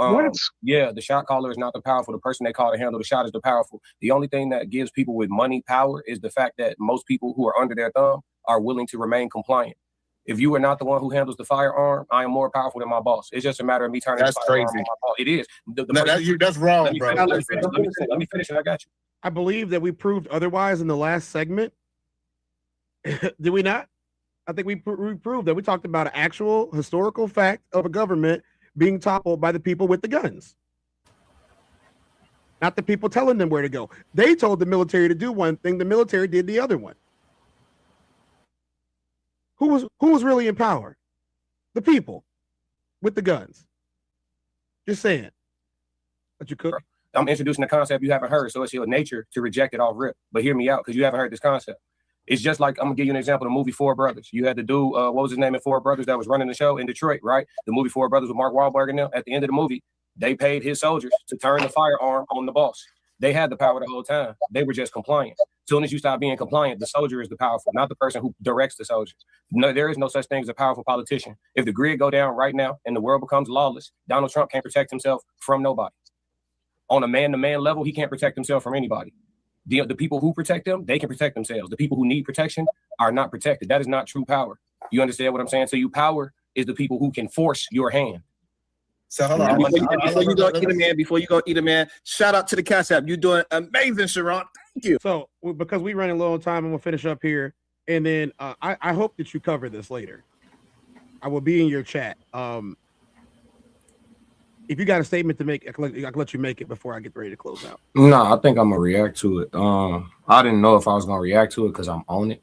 the shot caller is not the powerful. The person they call to handle the shot is the powerful. The only thing that gives people with money power is the fact that most people who are under their thumb are willing to remain compliant. If you are not the one who handles the firearm, I am more powerful than my boss. It's just a matter of me turning the firearm on my boss. It is. That's wrong, bro. Let me finish and I got you. I believe that we proved otherwise in the last segment. Did we not? I think we proved that. We talked about an actual historical fact of a government being toppled by the people with the guns. Not the people telling them where to go. They told the military to do one thing, the military did the other one. Who was really in power? The people with the guns. Just saying. Let you cook. I'm introducing a concept you haven't heard, so it's your nature to reject it off rip. But hear me out, because you haven't heard this concept. It's just like, I'm gonna give you an example of the movie Four Brothers. You had the dude, what was his name in Four Brothers that was running the show in Detroit, right? The movie Four Brothers with Mark Wahlberg and them. At the end of the movie, they paid his soldiers to turn the firearm on the boss. They had the power the whole time. They were just compliant. As soon as you stop being compliant, the soldier is the powerful, not the person who directs the soldiers. No, there is no such thing as a powerful politician. If the grid go down right now and the world becomes lawless, Donald Trump can't protect himself from nobody. On a man-to-man level, he can't protect himself from anybody. The people who protect them, they can protect themselves. The people who need protection are not protected. That is not true power. You understand what I'm saying? So power is the people who can force your hand. So hold on. Before you go eat a man, shout out to the Cash App. You're doing amazing, Sharon. Thank you. So because we running low on time, I'm gonna finish up here, and then I hope that you cover this later. I will be in your chat. If you got a statement to make, I can let you make it before I get ready to close out. No, I think I'm gonna react to it. I didn't know if I was gonna react to it because I'm on it,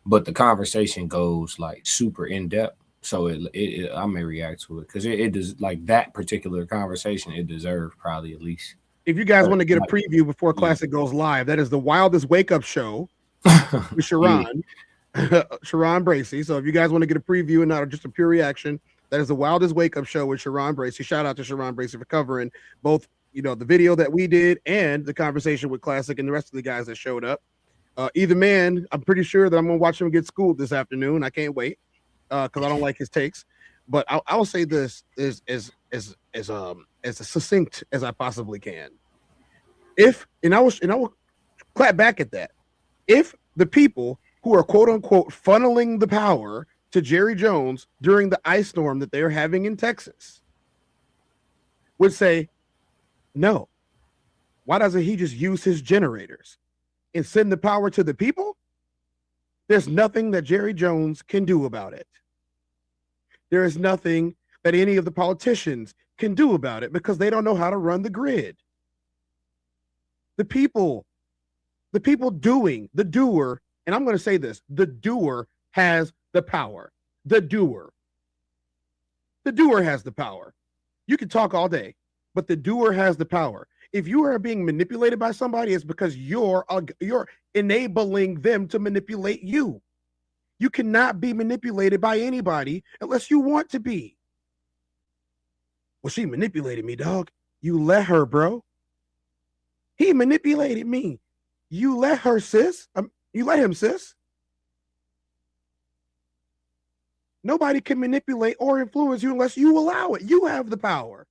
but the conversation goes like super in depth. So I may react to it because it does, like that particular conversation, it deserves probably at least If you guys want to get a preview before Classic goes live, that is the Wildest Wake Up Show with Sharon, Sharon Bracey. So if you guys want to get a preview and not just a pure reaction, that is the Wildest Wake Up Show with Sharon Bracey. Shout out to Sharon Bracey for covering both, the video that we did and the conversation with Classic and the rest of the guys that showed up. Either man, I'm pretty sure that I'm gonna watch him get schooled this afternoon. I can't wait because I don't like his takes. But I'll say this is as succinct as I possibly can. I will clap back at that. If the people who are quote unquote funneling the power to Jerry Jones during the ice storm that they're having in Texas would say, no, why doesn't he just use his generators and send the power to the people? There's nothing that Jerry Jones can do about it. There is nothing that any of the politicians can do about it because they don't know how to run the grid. The people doing, the doer, and I'm going to say this, the doer has the power. The doer has the power. You can talk all day, but the doer has the power. If you are being manipulated by somebody, it's because you're enabling them to manipulate you. You cannot be manipulated by anybody unless you want to be. Well, she manipulated me, dog. You let her, bro. He manipulated me. You let her, sis. You let him, sis. Nobody can manipulate or influence you unless you allow it. You have the power.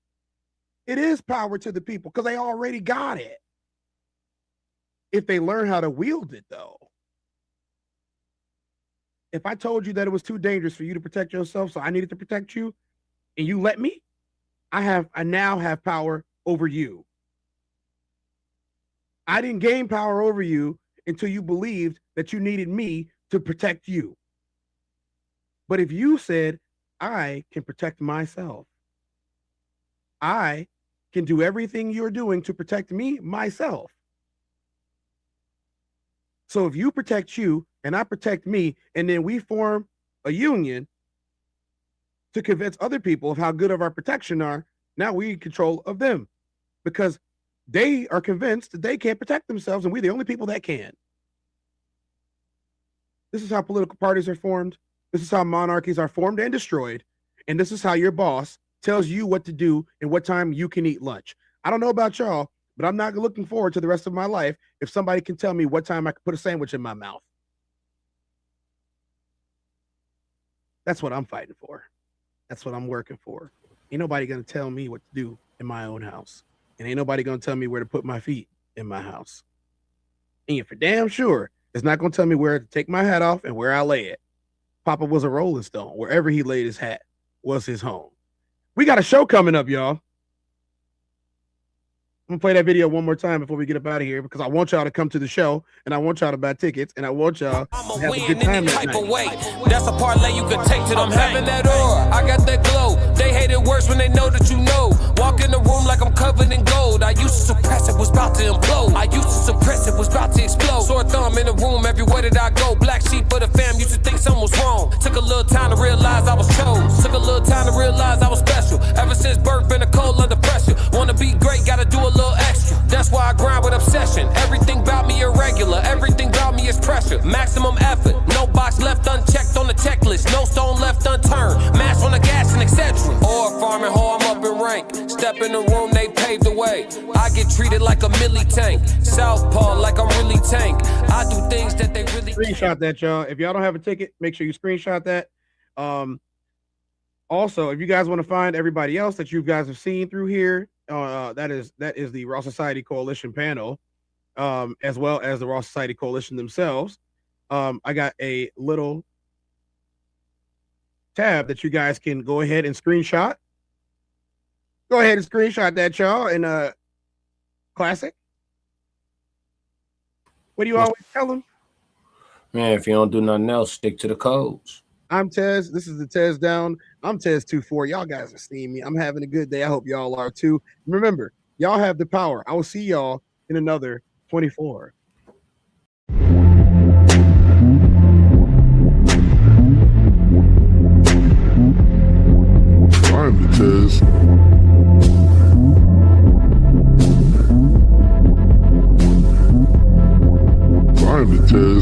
It is power to the people because they already got it. If they learn how to wield it, though. If I told you that it was too dangerous for you to protect yourself, so I needed to protect you, and you let me, I now have power over you. I didn't gain power over you until you believed that you needed me to protect you. But if you said, I can protect myself, I can do everything you're doing to protect me, myself. So if you protect you and I protect me, and then we form a union to convince other people of how good of our protection are, now we're in control of them because they are convinced that they can't protect themselves and we're the only people that can. This is how political parties are formed. This is how monarchies are formed and destroyed. And this is how your boss tells you what to do and what time you can eat lunch. I don't know about y'all, but I'm not looking forward to the rest of my life if somebody can tell me what time I can put a sandwich in my mouth. That's what I'm fighting for. That's what I'm working for. Ain't nobody going to tell me what to do in my own house. And ain't nobody going to tell me where to put my feet in my house. And for damn sure, it's not going to tell me where to take my hat off and where I lay it. Papa was a Rolling Stone. Wherever he laid his hat was his home. We got a show coming up, y'all. I'm gonna play that video one more time before we get up out of here because I want y'all to come to the show and I want y'all to buy tickets and I want y'all to have a good time that night. That's a parlay you could take to them. I'm having that aura, I got that glow. They hate it worse when they know that you know. Walk in the room like I'm covered in gold. I used to suppress it, was about to implode. I used to suppress it, was about to explode. Sore thumb in the room everywhere that I go. Black sheep for the fam, used to think something was wrong. Took a little time to realize I was chose. Took a little time to realize I was special. Ever since birth, been a cold under pressure. Wanna be great, gotta do a little extra. That's why I grind with obsession. Everything about me irregular. Everything about me is pressure. Maximum effort. No box left unchecked on the checklist. No stone left unturned. Mash on the gas and etc. Or farming hoe, I'm up in rank. Step in the room, they paved the way. I get treated like a milli tank. Southpaw like I'm really tank. I do things that they really screenshot that, y'all. If y'all don't have a ticket, make sure you screenshot that. Also, if you guys want to find everybody else that you guys have seen through here, that is the Raw Society Coalition panel, as well as the Raw Society Coalition themselves. I got a little tab that you guys can go ahead and screenshot. Go ahead and screenshot that, y'all. And Classic. What do you always tell them? Man, if you don't do nothing else, stick to the codes. I'm Tez. This is the TezDown. I'm Tez24. Y'all guys are seeing me. I'm having a good day. I hope y'all are too. Remember, y'all have the power. I will see y'all in another 24. I'm the Tez.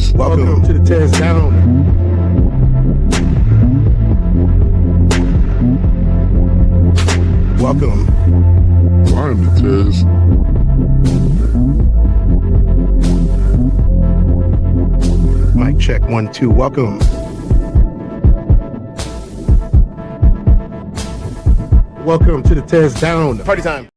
Tez. Welcome to the TezDown. Welcome. Finally, Tez. Mic check 1 2. Welcome. Welcome to the TezDown. Party time.